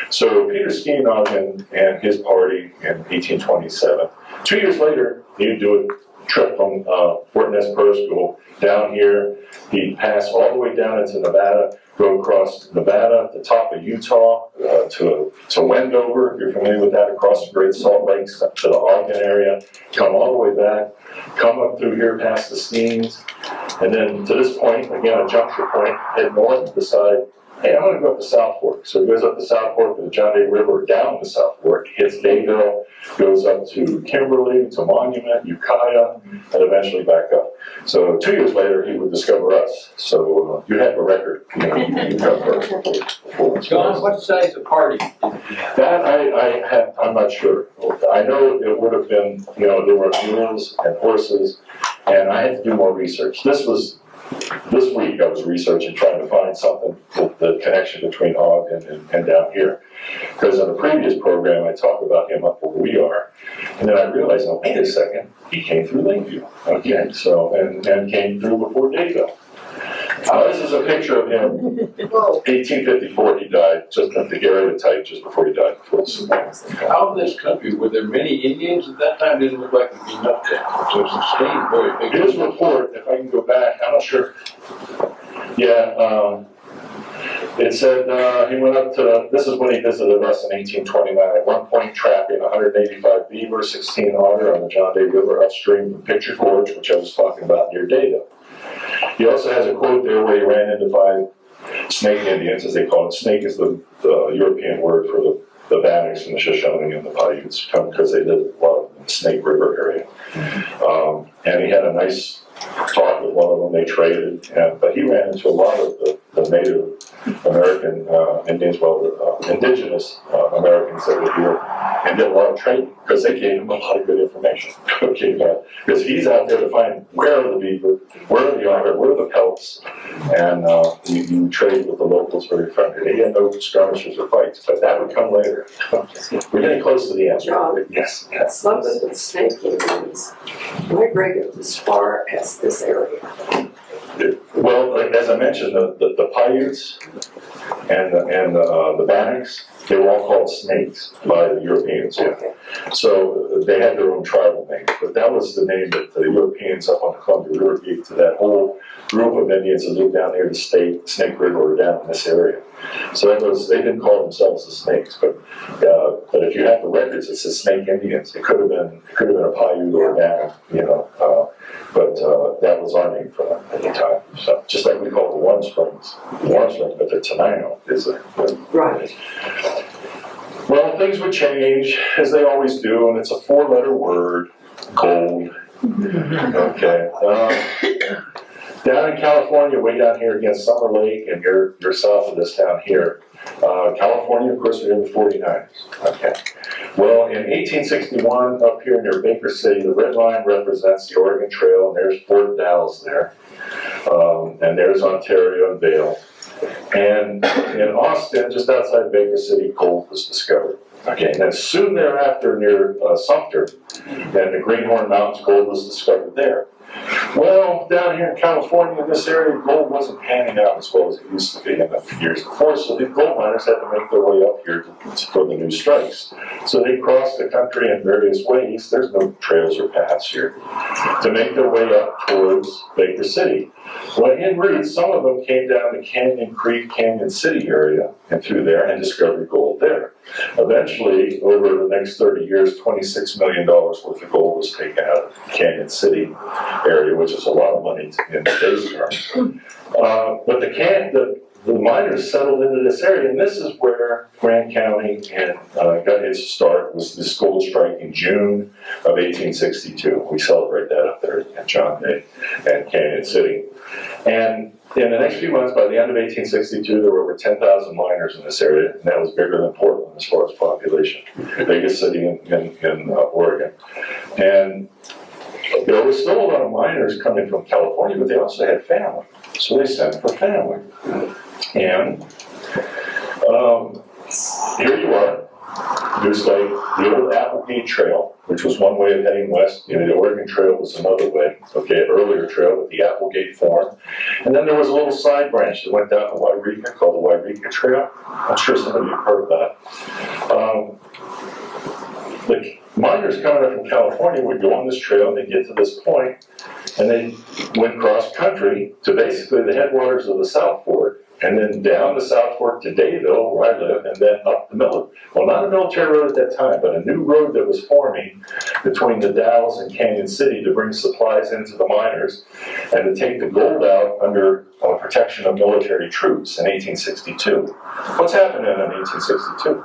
Speaker 1: So Peterstein Oden and his party in 1827. 2 years later, he'd do a trip from Fort Nez Percival down here. He'd pass all the way down into Nevada, go across Nevada, the top of Utah, to Wendover, if you're familiar with that, across the Great Salt Lakes to the Ogden area, come all the way back, come up through here past the Steens, and then to this point, again, a juncture point, head north and decide, hey, I'm going to go up the South Fork. So he goes up the South Fork to the John Day River, down the South Fork, hits Dayville, goes up to Kimberly, to Monument, Ukiah, and eventually back up. So 2 years later, he would discover us. So you have a record. You cover
Speaker 2: John, what size of party?
Speaker 1: That I'm not sure. I know it would have been, you know, there were mules and horses, and I had to do more research. This week I was researching, trying to find something with the connection between Ogden and down here. Because in the previous program I talked about him up where we are. And then I realized, oh, wait a second, he came through Lakeview. Okay, so, and came through before Dayville. This is a picture of him, 1854 he died, just at the daguerreotype just before he died, before the Civil War.
Speaker 2: Out of this country, were there many Indians at that time? Didn't look like there'd be enough there. So it sustained very big.
Speaker 1: His report, if I can go back, I'm not sure. Yeah, it said he went up to, this is when he visited us in 1829, at one point trapping 185 beaver, 16 otter on the John Day River upstream from Picture Gorge, which I was talking about near Dayville. He also has a quote there where he ran into 5 snake Indians, as they call it. Snake is the European word for the Bannocks and the Shoshone and the Paiutes, because they lived a lot in the Snake River area. And he had a nice talk with one of them. They traded, but he ran into a lot of the Native American Indians, indigenous Americans that were here, and did a lot of trading because they gave him a lot of good information. Okay, because he's out there to find where are the beaver, where are the otter, where are the pelts, and you trade with the locals very friendly. He had no skirmishes or fights, but that would come later. We're getting close to the end.
Speaker 3: John,
Speaker 1: yes.
Speaker 3: some of the snake Indians migrated as far as this area.
Speaker 1: Well, like, as I mentioned, the Paiutes and the Bannocks, they were all called snakes by the Europeans. Yeah. So they had their own tribal name, but that was the name that the Europeans up on the Columbia River gave to that whole group of Indians that lived down near the Snake River or down in this area. So that was, they didn't call themselves the snakes, but if you have the records, it says Snake Indians. It could have been a Paiute or a Bannock, but that was our name for them at the time. So just like we call it the Warm Springs, but the Tenino is there.
Speaker 3: Right.
Speaker 1: Well, things would change, as they always do, and it's a 4-letter word, gold. Okay. Down in California, way down here against Summer Lake, and you're south of this down here. California, of course, we're in the 49ers. Okay. Well, in 1861, up here near Baker City, the red line represents the Oregon Trail, and there's Fort Dalles there. And there's Ontario and Vail. And in Austin, just outside Baker City, gold was discovered. Okay, and then soon thereafter, near Sumter, and the Greenhorn Mountains, gold was discovered there. Well, down here in California, in this area, gold wasn't panning out as well as it used to be in the years before, so the gold miners had to make their way up here for the new strikes. So they crossed the country in various ways. There's no trails or paths here to make their way up towards Baker City. Well, en route, some of them came down the Canyon Creek, Canyon City area and through there and discovered gold there. Eventually, over the next 30 years, $26 million worth of gold was taken out of Canyon City area, which is a lot of money in today's terms. But the miners settled into this area, and this is where Grant County got its start, was this gold strike in June of 1862. We celebrate that up there at John Day and Canyon City. And in the next few months, by the end of 1862, there were over 10,000 miners in this area, and that was bigger than Portland as far as population, the biggest city in Oregon. And there was still a lot of miners coming from California, but they also had family, so they sent for family. And here you are, Goose Lake, the old Applegate Trail, which was one way of heading west. The Oregon Trail was another way, okay, earlier trail with the Applegate form. And then there was a little side branch that went down to Wairika called the Wairika Trail. I'm sure some of you have heard of that. The miners coming up from California would go on this trail and they'd get to this point, and they went cross country to basically the headwaters of the South Fork, and then down the South Fork to Dayville, where I live, and then up the well, not a military road at that time, but a new road that was forming between the Dalles and Canyon City to bring supplies into the miners and to take the gold out under protection of military troops in 1862. What's happening in 1862?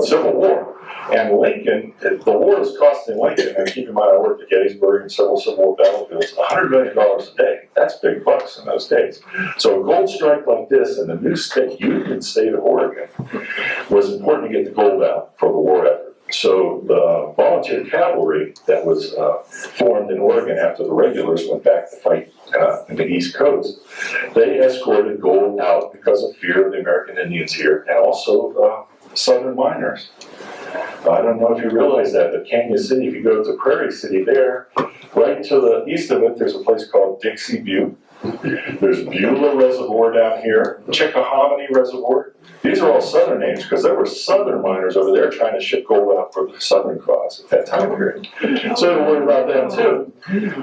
Speaker 1: Civil War. And Lincoln, the war is costing Lincoln, and keep in mind I worked at Gettysburg and several Civil War battlefields, $100 million a day. That's big bucks in those days. So a gold strike like this in the new state, Union state of Oregon, was important to get the gold out for the war effort. So the volunteer cavalry that was formed in Oregon after the regulars went back to fight in the East Coast, they escorted gold out because of fear of the American Indians here, and also Southern miners. I don't know if you realize that, but Canyon City, if you go to Prairie City there, right to the east of it, there's a place called Dixie Butte. There's Beulah Reservoir down here, Chickahominy Reservoir. These are all southern names because there were southern miners over there trying to ship gold out for the Southern Cross at that time period. So don't worry about them too.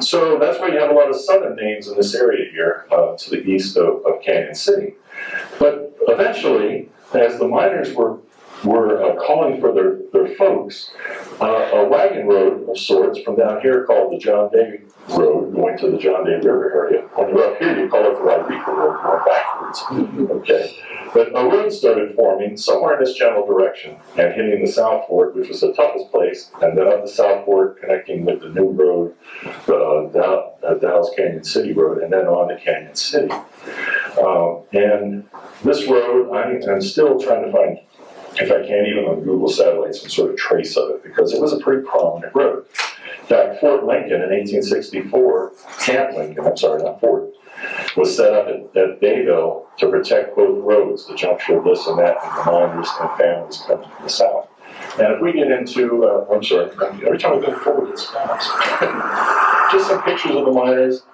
Speaker 1: So that's why you have a lot of southern names in this area here to the east of Canyon City. But eventually, as the miners were calling for their folks, a wagon road of sorts from down here called the John Day Road going to the John Day River area. When you're up here, you call it the Wairika Road going backwards. Okay. But a road started forming somewhere in this general direction and hitting the South Fork, which was the toughest place, and then up the South Fork connecting with the new road, Dallas Canyon City Road, and then on to Canyon City. And this road, I'm still trying to find, if I can, even on Google Satellites, some sort of trace of it, because it was a pretty prominent road. In fact, Fort Lincoln in 1864, Camp Lincoln, I'm sorry, not Fort, was set up at Bayville to protect both roads, the juncture of this and that, and the miners and families coming from the south. And if we get into, I'm sorry, every time we go forward, it stops. Just some pictures of the miners.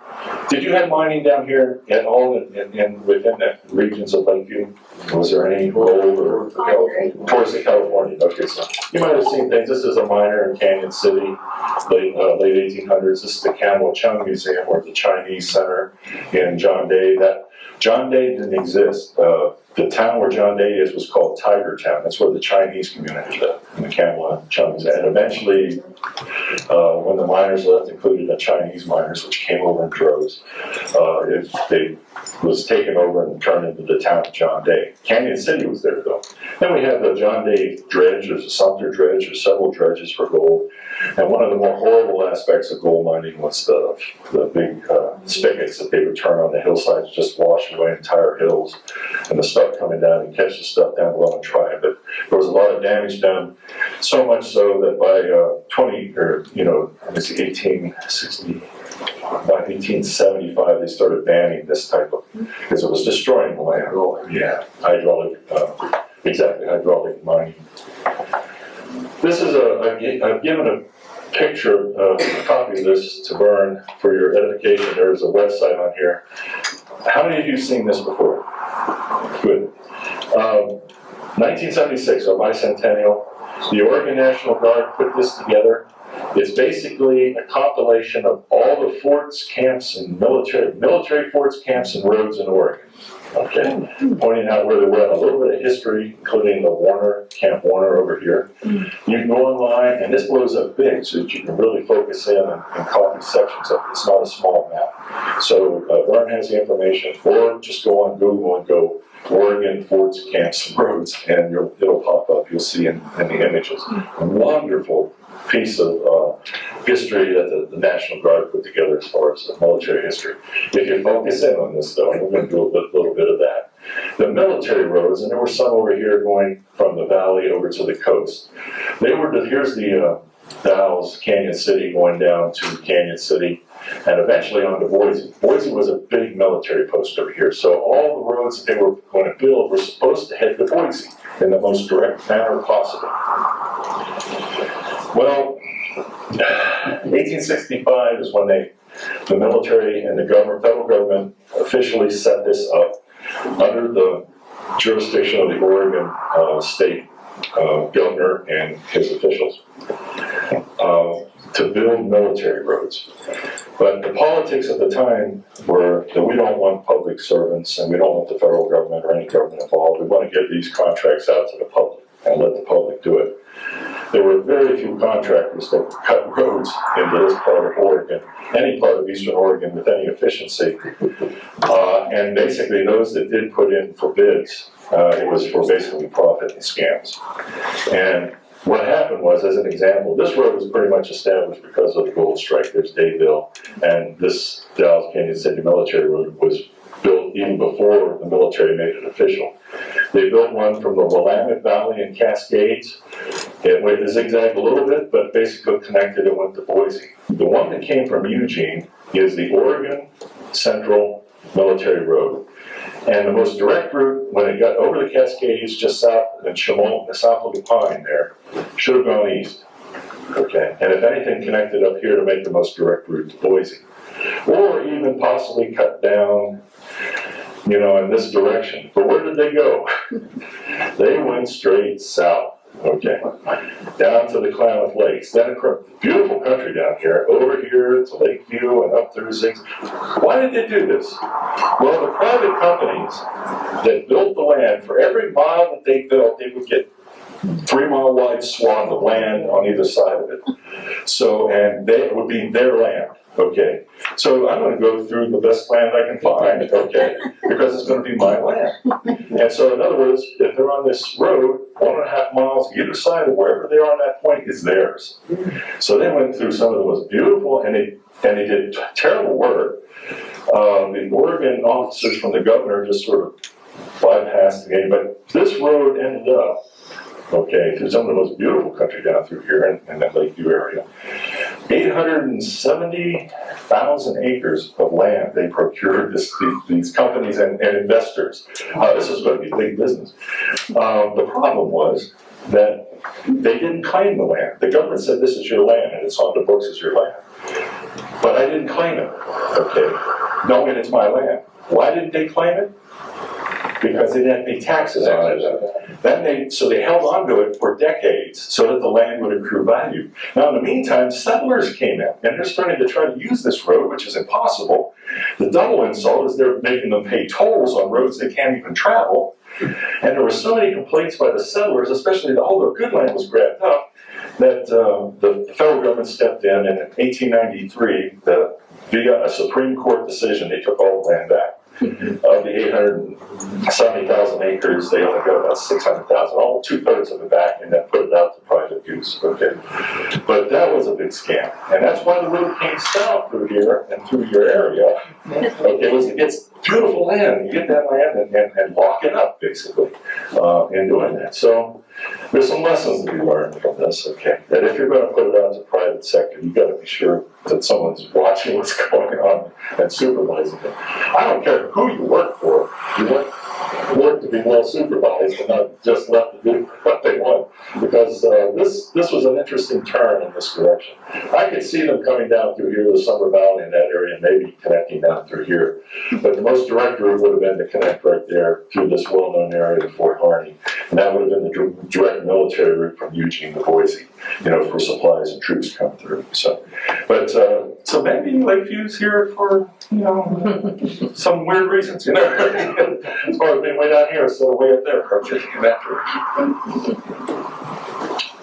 Speaker 1: Did you have mining down here at all within the regions of Lakeview? Was there any gold or towards the California? Okay, so you might have seen things. This is a miner in Canyon City, late 1800s. This is the Camel Chung Museum, or the Chinese Center in John Day. That John Day didn't exist. The town where John Day is was called Tiger Town. That's where the Chinese community lived, in the Camel Chungs. And eventually, when the miners left, including the Chinese miners, which came over in droves, it was taken over and turned into the town of John Day. Canyon City was there, though. Then we have the John Day dredge. There's a Sumter dredge. There's several dredges for gold. And one of the more horrible aspects of gold mining was the big spigots that they would turn on the hillsides, just wash away entire hills, and the stuff coming down and catch the stuff down below and try it. But there was a lot of damage done, so much so that by 1860, about 1875, they started banning this type of, because it was destroying the land. Yeah, hydraulic mining. This is I've given a picture, a copy of this to Vern for your edification. There's a website on here. How many of you have seen this before? Good. 1976, our bicentennial, the Oregon National Guard put this together. It's basically a compilation of all the forts, camps, and military forts, camps, and roads in Oregon. Okay, pointing out where they were, a little bit of history, including the Camp Warner over here. You can go online, and this blows up big, so that you can really focus in and copy sections of it. It's not a small map. So Vern has the information, or just go on Google and go Oregon forts, camps, and roads, and it'll pop up. You'll see in the images. A wonderful piece of history that the National Guard put together as far as military history. If you focus in on this, though, and we're going to do a little bit of that, the military roads, and there were some over here going from the valley over to the coast. Here's the Dalles, Canyon City, going down to Canyon City, and eventually on to Boise. Boise was a big military post over here, so all the roads that they were going to build were supposed to head to Boise in the most direct manner possible. Well, 1865 is when the military and the federal government officially set this up under the jurisdiction of the Oregon state governor and his officials to build military roads. But the politics at the time were that we don't want public servants and we don't want the federal government or any government involved. We want to get these contracts out to the public and let the public do it. There were very few contractors that could cut roads into this part of Oregon, any part of eastern Oregon with any efficiency. And basically those that did put in for bids, it was for basically profit and scams. And what happened was, as an example, this road was pretty much established because of the gold strike. There's Dayville, and this Dalles Canyon City military road was built even before the military made it official. They built one from the Willamette Valley and Cascades. It went to zigzag a little bit, but basically connected and went to Boise. The one that came from Eugene is the Oregon Central Military Road. And the most direct route, when it got over the Cascades, just south of Chaumont, south of the Pine there, should have gone east. Okay, and if anything, connected up here to make the most direct route to Boise. Or even possibly cut down, you know, in this direction. But where did they go? They went straight south. Okay, down to the Klamath Lakes, then across beautiful country down here, over here to Lakeview and up through Zings. Why did they do this? Well, the private companies that built the land, for every mile that they built, they would get 3-mile wide swath of land on either side of it. So, and it would be their land. Okay, so I'm going to go through the best land I can find, okay, because it's going to be my land. And so, in other words, if they're on this road, 1.5 miles either side of wherever they are on that point is theirs. So they went through some of the most beautiful, and they did terrible work. The Oregon officers from the governor just sort of bypassed the game, but this road ended up, okay, through some of the most beautiful country down through here in that Lakeview area. 870,000 acres of land they procured, these companies and investors. This is going to be big business. The problem was that they didn't claim the land. The government said, this is your land, and it's on the books as your land. But I didn't claim it, okay, knowing it's my land. Why didn't they claim it? Because they didn't pay taxes on it. So they held on to it for decades so that the land would accrue value. Now, in the meantime, settlers came in, and they're starting to try to use this road, which is impossible. The double insult is they're making them pay tolls on roads they can't even travel. And there were so many complaints by the settlers, especially that all their good land was grabbed up, that the federal government stepped in, and in 1893, via a Supreme Court decision, they took all the land back. Of the 870,000 acres, they only got about 600,000, all 2/3 of it back, and then put it out to private use. Okay, but that was a big scam, and that's why the road came south through here and through your area. Okay, it's beautiful land. You get that land and lock it up, basically, in doing that. So there's some lessons to be learned from this. Okay, that if you're going to put it out to private sector, you got to be sure that someone's watching what's going on and supervising it. I don't care who you work for. You want work to be well supervised and not just left to do what they want. Because this was an interesting turn in this direction. I could see them coming down through here, the Summer Valley in that area, and maybe connecting down through here. But the most direct route would have been to connect right there through this well-known area of Fort Harney. And that would have been the direct military route from Eugene to Boise, you know, for supplies and troops come through. So, but so maybe Lakeview's here for, you know, some weird reasons, you know. As far as being way down here instead of way up there, or just in that direction.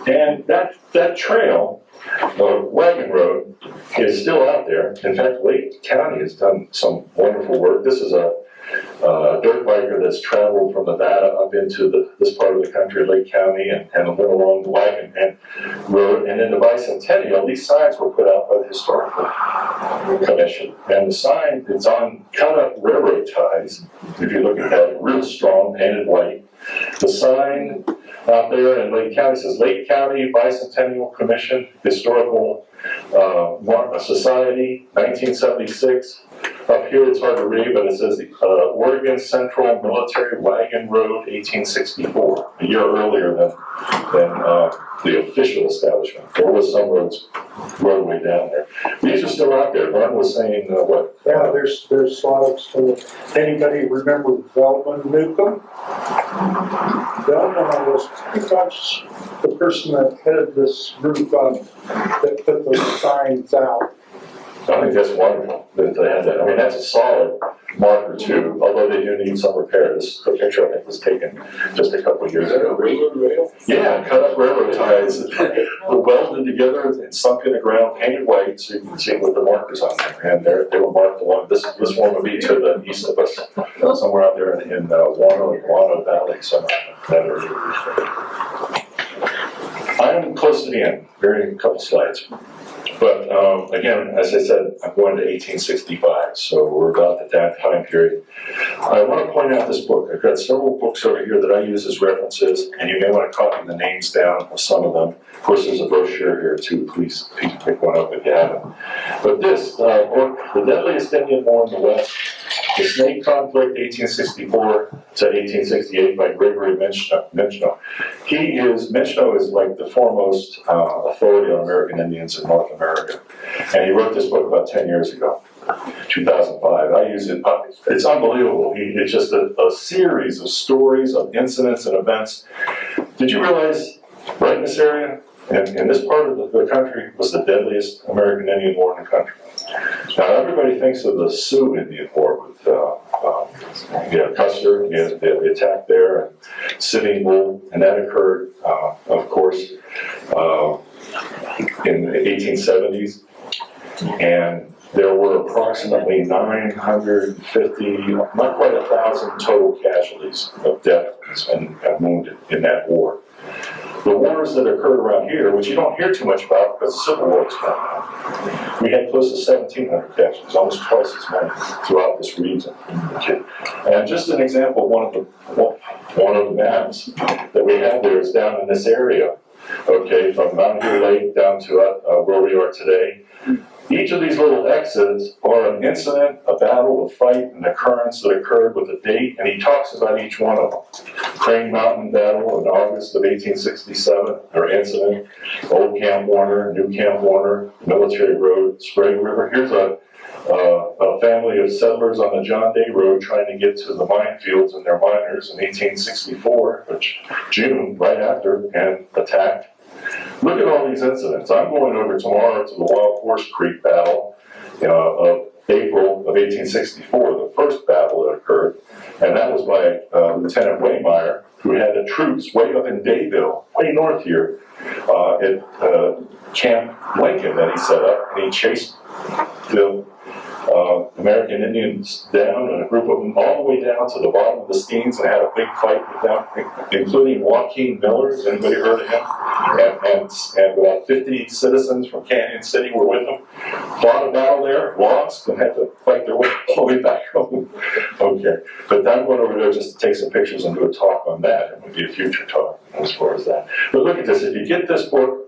Speaker 1: And that trail, the wagon road, is still out there. In fact, Lake County has done some wonderful work. This is a dirt biker that's traveled from Nevada up into this part of the country, Lake County, and went along the wagon road. And in the Bicentennial, these signs were put out by the Historical Commission. And the sign is on cut-up railroad ties. If you look at that, real strong, painted white. The sign out there in Lake County says Lake County Bicentennial Commission Historical Society, 1976. Up here it's hard to read, but it says the Oregon Central Military Wagon Road, 1864, a year earlier than the official establishment. There was some roadway down there. These are still out there. Ron was saying what?
Speaker 4: Yeah, there's a lot of stuff. Anybody remember Velman Newcomb? Velman was pretty much the person that headed this group that put those signs out.
Speaker 1: I think that's wonderful that they had that. I mean, that's a solid marker too, although they do need some repair. This picture, I think, was taken just a couple of years ago.
Speaker 2: Railroad rail?
Speaker 1: Yeah, cut up railroad ties, were welded together and sunk in the ground, painted white, so you can see what the markers on there. And they were marked along. This one would be to the east of us, somewhere out there in Wano Valley, somewhere in that area. I'm close to the end. Very a couple slides. But again, as I said, I'm going to 1865, so we're about that time period. I want to point out this book. I've got several books over here that I use as references, and you may want to copy the names down of some of them. Of course, there's a brochure here too. Please pick one up if you haven't. But this book, The Deadliest Indian War in the West, The Snake Conflict, 1864 to 1868, by Gregory Michno. Michno is like the foremost authority on American Indians in North America. And he wrote this book about 10 years ago, 2005. I use it, it's unbelievable. It's just a series of stories of incidents and events. Did you realize, right in this area, in this part of the country, was the deadliest American Indian War in the country? Now, everybody thinks of the Sioux Indian War with Custer, the attack there, and Sitting Bull, and that occurred, of course, in the 1870s. And there were approximately 950, not quite 1,000 total casualties of death and wounded in that war. The wars that occurred around here, which you don't hear too much about because the Civil War was going on, we had close to 1,700 casualties, almost twice as many throughout this region. Okay. And just an example, one of the maps that we have there is down in this area, okay, from Massacre Lake down to where we are today. Each of these little X's are an incident, a battle, a fight, an occurrence that occurred with a date, and he talks about each one of them. Crane Mountain Battle in August of 1867, or incident, Old Camp Warner, New Camp Warner, Military Road, Sprague River. Here's a family of settlers on the John Day Road trying to get to the minefields and their miners in 1864, which June, right after, and attacked. Look at all these incidents. I'm going over tomorrow to the Wild Horse Creek battle of April of 1864, the first battle that occurred, and that was by Lieutenant Waymeyer, who had the troops way up in Dayville, way north here, at Camp Lincoln that he set up, and he chased the American Indians down, and a group of them all the way down to the bottom of the Steens, and had a big fight with them, including Joaquin Miller. Has anybody heard of him? And about 50 citizens from Canyon City were with him. Fought a battle there, lost, and had to fight their way all the way back home. Okay, but I'm going over there just to take some pictures and do a talk on that. It would be a future talk as far as that. But look at this. If you get this book,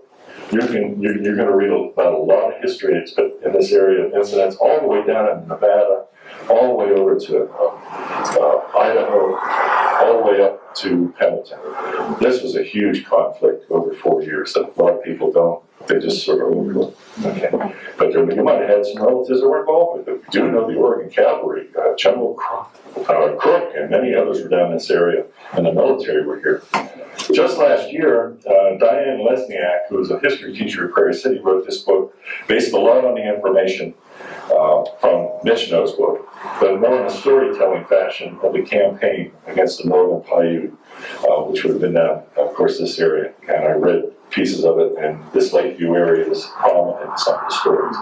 Speaker 1: you're going to read about a lot of history in this area of incidents, all the way down in Nevada, all the way over to Idaho, all the way up to Pendleton. This was a huge conflict over 4 years that a lot of people don't. They just sort of overlook. Okay. But you might have had some relatives that were involved with it. We do know the Oregon Cavalry, General Crook, and many others were down in this area, and the military were here. Just last year, Diane Lesniak, who was a history teacher at Prairie City, wrote this book based a lot on the information from Michno's book, but more in a storytelling fashion of the campaign against the Northern Paiute, which would have been down, of course, this area. And I read pieces of it, and this Lakeview area is prominent in some of the stories.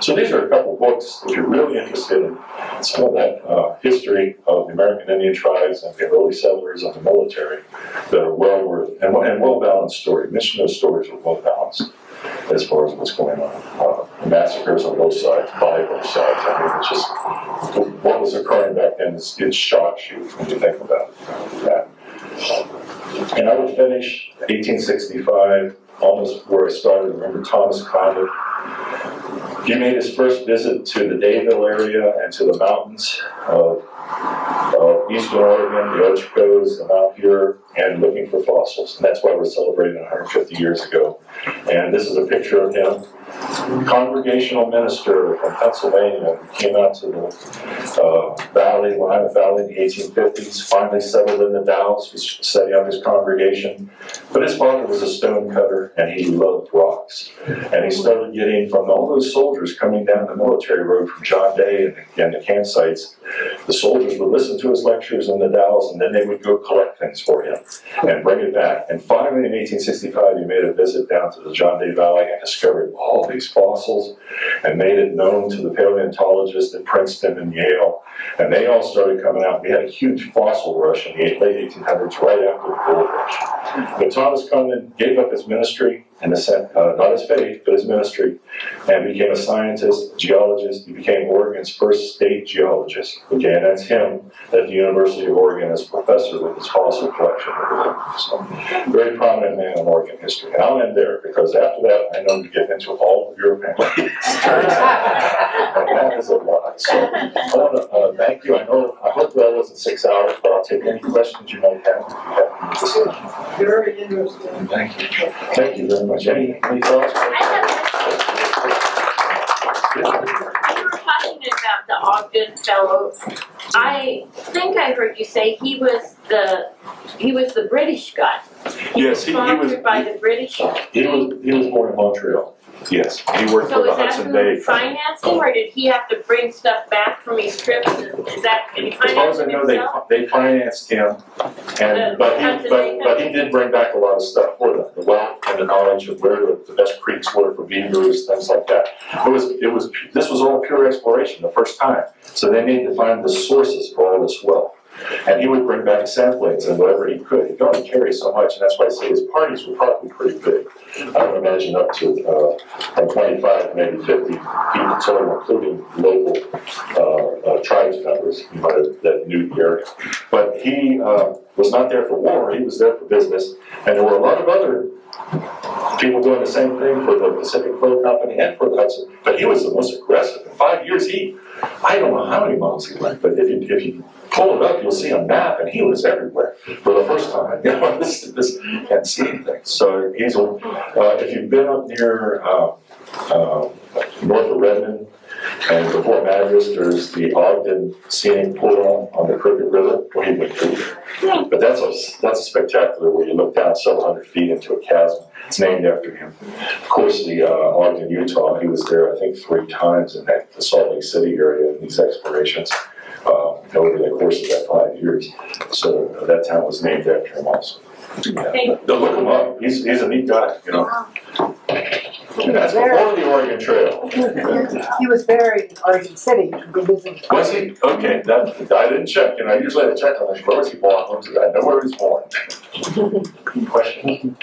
Speaker 1: So these are a couple books, if you're really interested in some of that history of the American Indian tribes and the early settlers and the military, that are well worth, and well-balanced story. Michno's stories are well-balanced as far as what's going on. Massacres on both sides, by both sides. I mean, it's just, what was occurring back then, it shocks you when you think about that. And I would finish 1865, almost where I started. Remember Thomas Condon? He made his first visit to the Dayville area and to the mountains of eastern Oregon, the Ochocos, the Mount Huron, and looking for fossils. And that's why we're celebrating 150 years ago. And this is a picture of him. Congregational minister from Pennsylvania who came out to the valley, Lima Valley in the 1850s, finally settled in the Dalles, was setting up his congregation. But his father was a stone cutter, and he loved rocks. And he started getting, from all those soldiers coming down the military road from John Day and the campsites, the soldiers would listen to his lectures in the Dalles, and then they would go collect things for him and bring it back. And finally, in 1865, he made a visit down to the John Day Valley and discovered all these fossils and made it known to the paleontologists at Princeton and Yale. And they all started coming out. We had a huge fossil rush in the late 1800s, right after the gold rush. But Thomas Condon gave up his ministry, and not his faith, but his ministry, and became a scientist, geologist. He became Oregon's first state geologist. Okay, and that's him at the University of Oregon as professor with his fossil collection over there. So, very prominent man in Oregon history. And I'll end there, because after that, I know we get into all of your family. And that is a lot. So I want to thank you. I hope that wasn't 6 hours, but I'll take any questions you might have.
Speaker 3: Very interesting.
Speaker 1: Thank you. Thank you very much. Any thoughts?
Speaker 5: You were talking about the Ogden fellow. I think I heard you say he was the British guy.
Speaker 1: Yes, he was
Speaker 5: sponsored by the British.
Speaker 1: He was born in Montreal. Yes, he worked
Speaker 5: So
Speaker 1: for the
Speaker 5: is that
Speaker 1: Hudson
Speaker 5: who
Speaker 1: Bay.
Speaker 5: financed him, or did he have to bring stuff back from his trips? Is that, did he
Speaker 1: As far
Speaker 5: finance
Speaker 1: as I
Speaker 5: him
Speaker 1: know,
Speaker 5: himself?
Speaker 1: they financed him, and but he did bring back a lot of stuff for them, the wealth and the knowledge of where the best creeks were for beavers, things like that. This was all pure exploration the first time, so they needed to find the sources for all this wealth. And he would bring back samplings and whatever he could. He could only carry so much, and that's why I say his parties were probably pretty big. I would imagine up to from 25, maybe 50 people total, including local tribes members that knew the area. But he was not there for war, he was there for business. And there were a lot of other people doing the same thing for the Pacific Flow Company and for the Hudson. But he was the most aggressive. In 5 years, I don't know how many miles he went, but if you pull it up, you'll see a map, and he was everywhere for the first time. You know, and seeing things. So he's if you've been up near north of Redmond and before Madras, there's the Ogden Scenic Pool on the Crooked River where he went through. But that's a spectacular where you look down several hundred feet into a chasm. It's named after him. Of course, the Ogden, Utah, he was there I think 3 times in the Salt Lake City area in these explorations. Over the course of that 5 years. So that town was named after him also. Yeah. Look him up. He's a neat guy, you know. That's before the Oregon Trail.
Speaker 6: He was buried in Oregon City.
Speaker 1: Was he? Okay, I didn't check. You know, I usually have to check on this. Where was he born? I know where he was born. Question?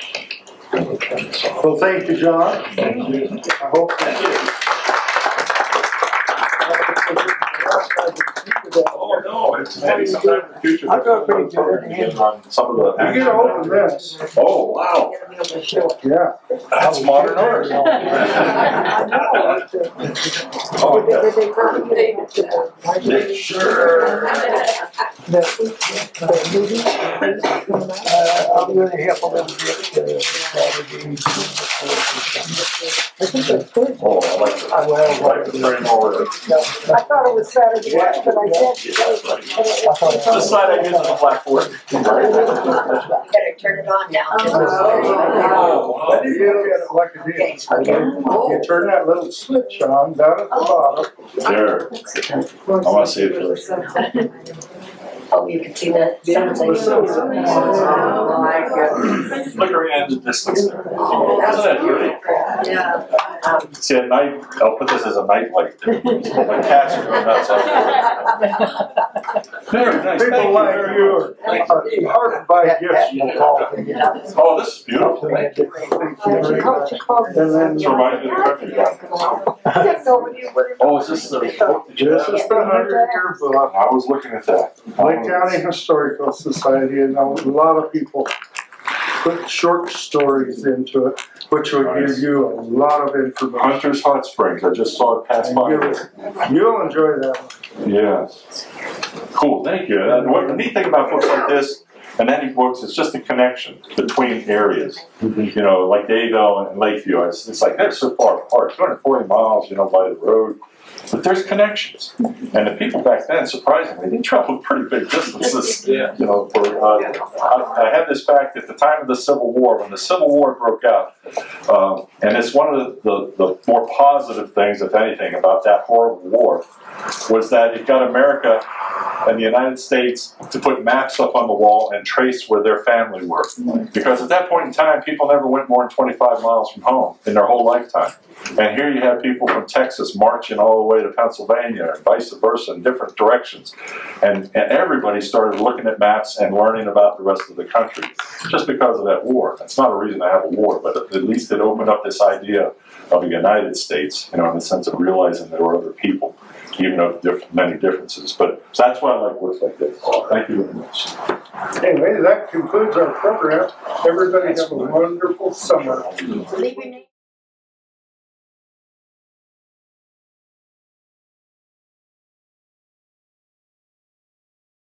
Speaker 4: Well, thank you, John.
Speaker 1: Thank you.
Speaker 4: I hope
Speaker 1: Thank you. Oh, no, it's maybe sometime in the future.
Speaker 6: I feel pretty good.
Speaker 1: On some of the
Speaker 4: you get to open this.
Speaker 1: Oh, wow.
Speaker 4: Yeah.
Speaker 1: That's modern art. Oh,
Speaker 6: Did they probably
Speaker 1: sure.
Speaker 6: the movie? I'll be really helpful with I think that's good.
Speaker 1: Oh, I like the frame over it.
Speaker 6: I thought it was Saturday, but I said.
Speaker 1: This side I use on the blackboard.
Speaker 3: You better turn it on now.
Speaker 4: Let me look at it like it is. You turn that little switch on down at the bottom.
Speaker 1: There. I want to see it first.
Speaker 3: Oh, you can see that.
Speaker 1: Look around the distance there. Isn't that pretty?
Speaker 3: Yeah.
Speaker 1: See, at night, I'll put this as a night light. My cats are going nuts. Very nice.
Speaker 4: People like you are hard to buy gifts.
Speaker 1: Oh, this is beautiful. Thank you.
Speaker 4: And then
Speaker 1: This reminds me of the country club. Oh, is this the?
Speaker 4: this is the 100-year book.
Speaker 1: I was looking at that.
Speaker 4: Lake County Historical Society, and a lot of people put short stories into it, which would give you a lot of information.
Speaker 1: Hunter's Hot Springs. I just saw it pass by.
Speaker 4: You'll enjoy that one.
Speaker 1: Yeah. Cool. Thank you. And what the neat thing about books like this and any books is just the connection between areas. You know, like Daybell and Lakeview. It's like they're so far apart, 240 miles, you know, by the road. But there's connections, and the people back then, surprisingly, they traveled pretty big distances.
Speaker 2: Yeah.
Speaker 1: You know, I had this fact at the time of the Civil War, when the Civil War broke out, and it's one of the more positive things, if anything, about that horrible war, was that it got America and the United States to put maps up on the wall and trace where their family were. Because at that point in time, people never went more than 25 miles from home in their whole lifetime. And here you have people from Texas marching all the way to Pennsylvania and vice versa in different directions. And everybody started looking at maps and learning about the rest of the country just because of that war. It's not a reason to have a war, but at least it opened up this idea of a United States, you know, in the sense of realizing there were other people, even though many differences. But that's why I like works like this. Thank you very much.
Speaker 4: Anyway, that concludes our program. Everybody have a wonderful summer.
Speaker 3: Leave your name.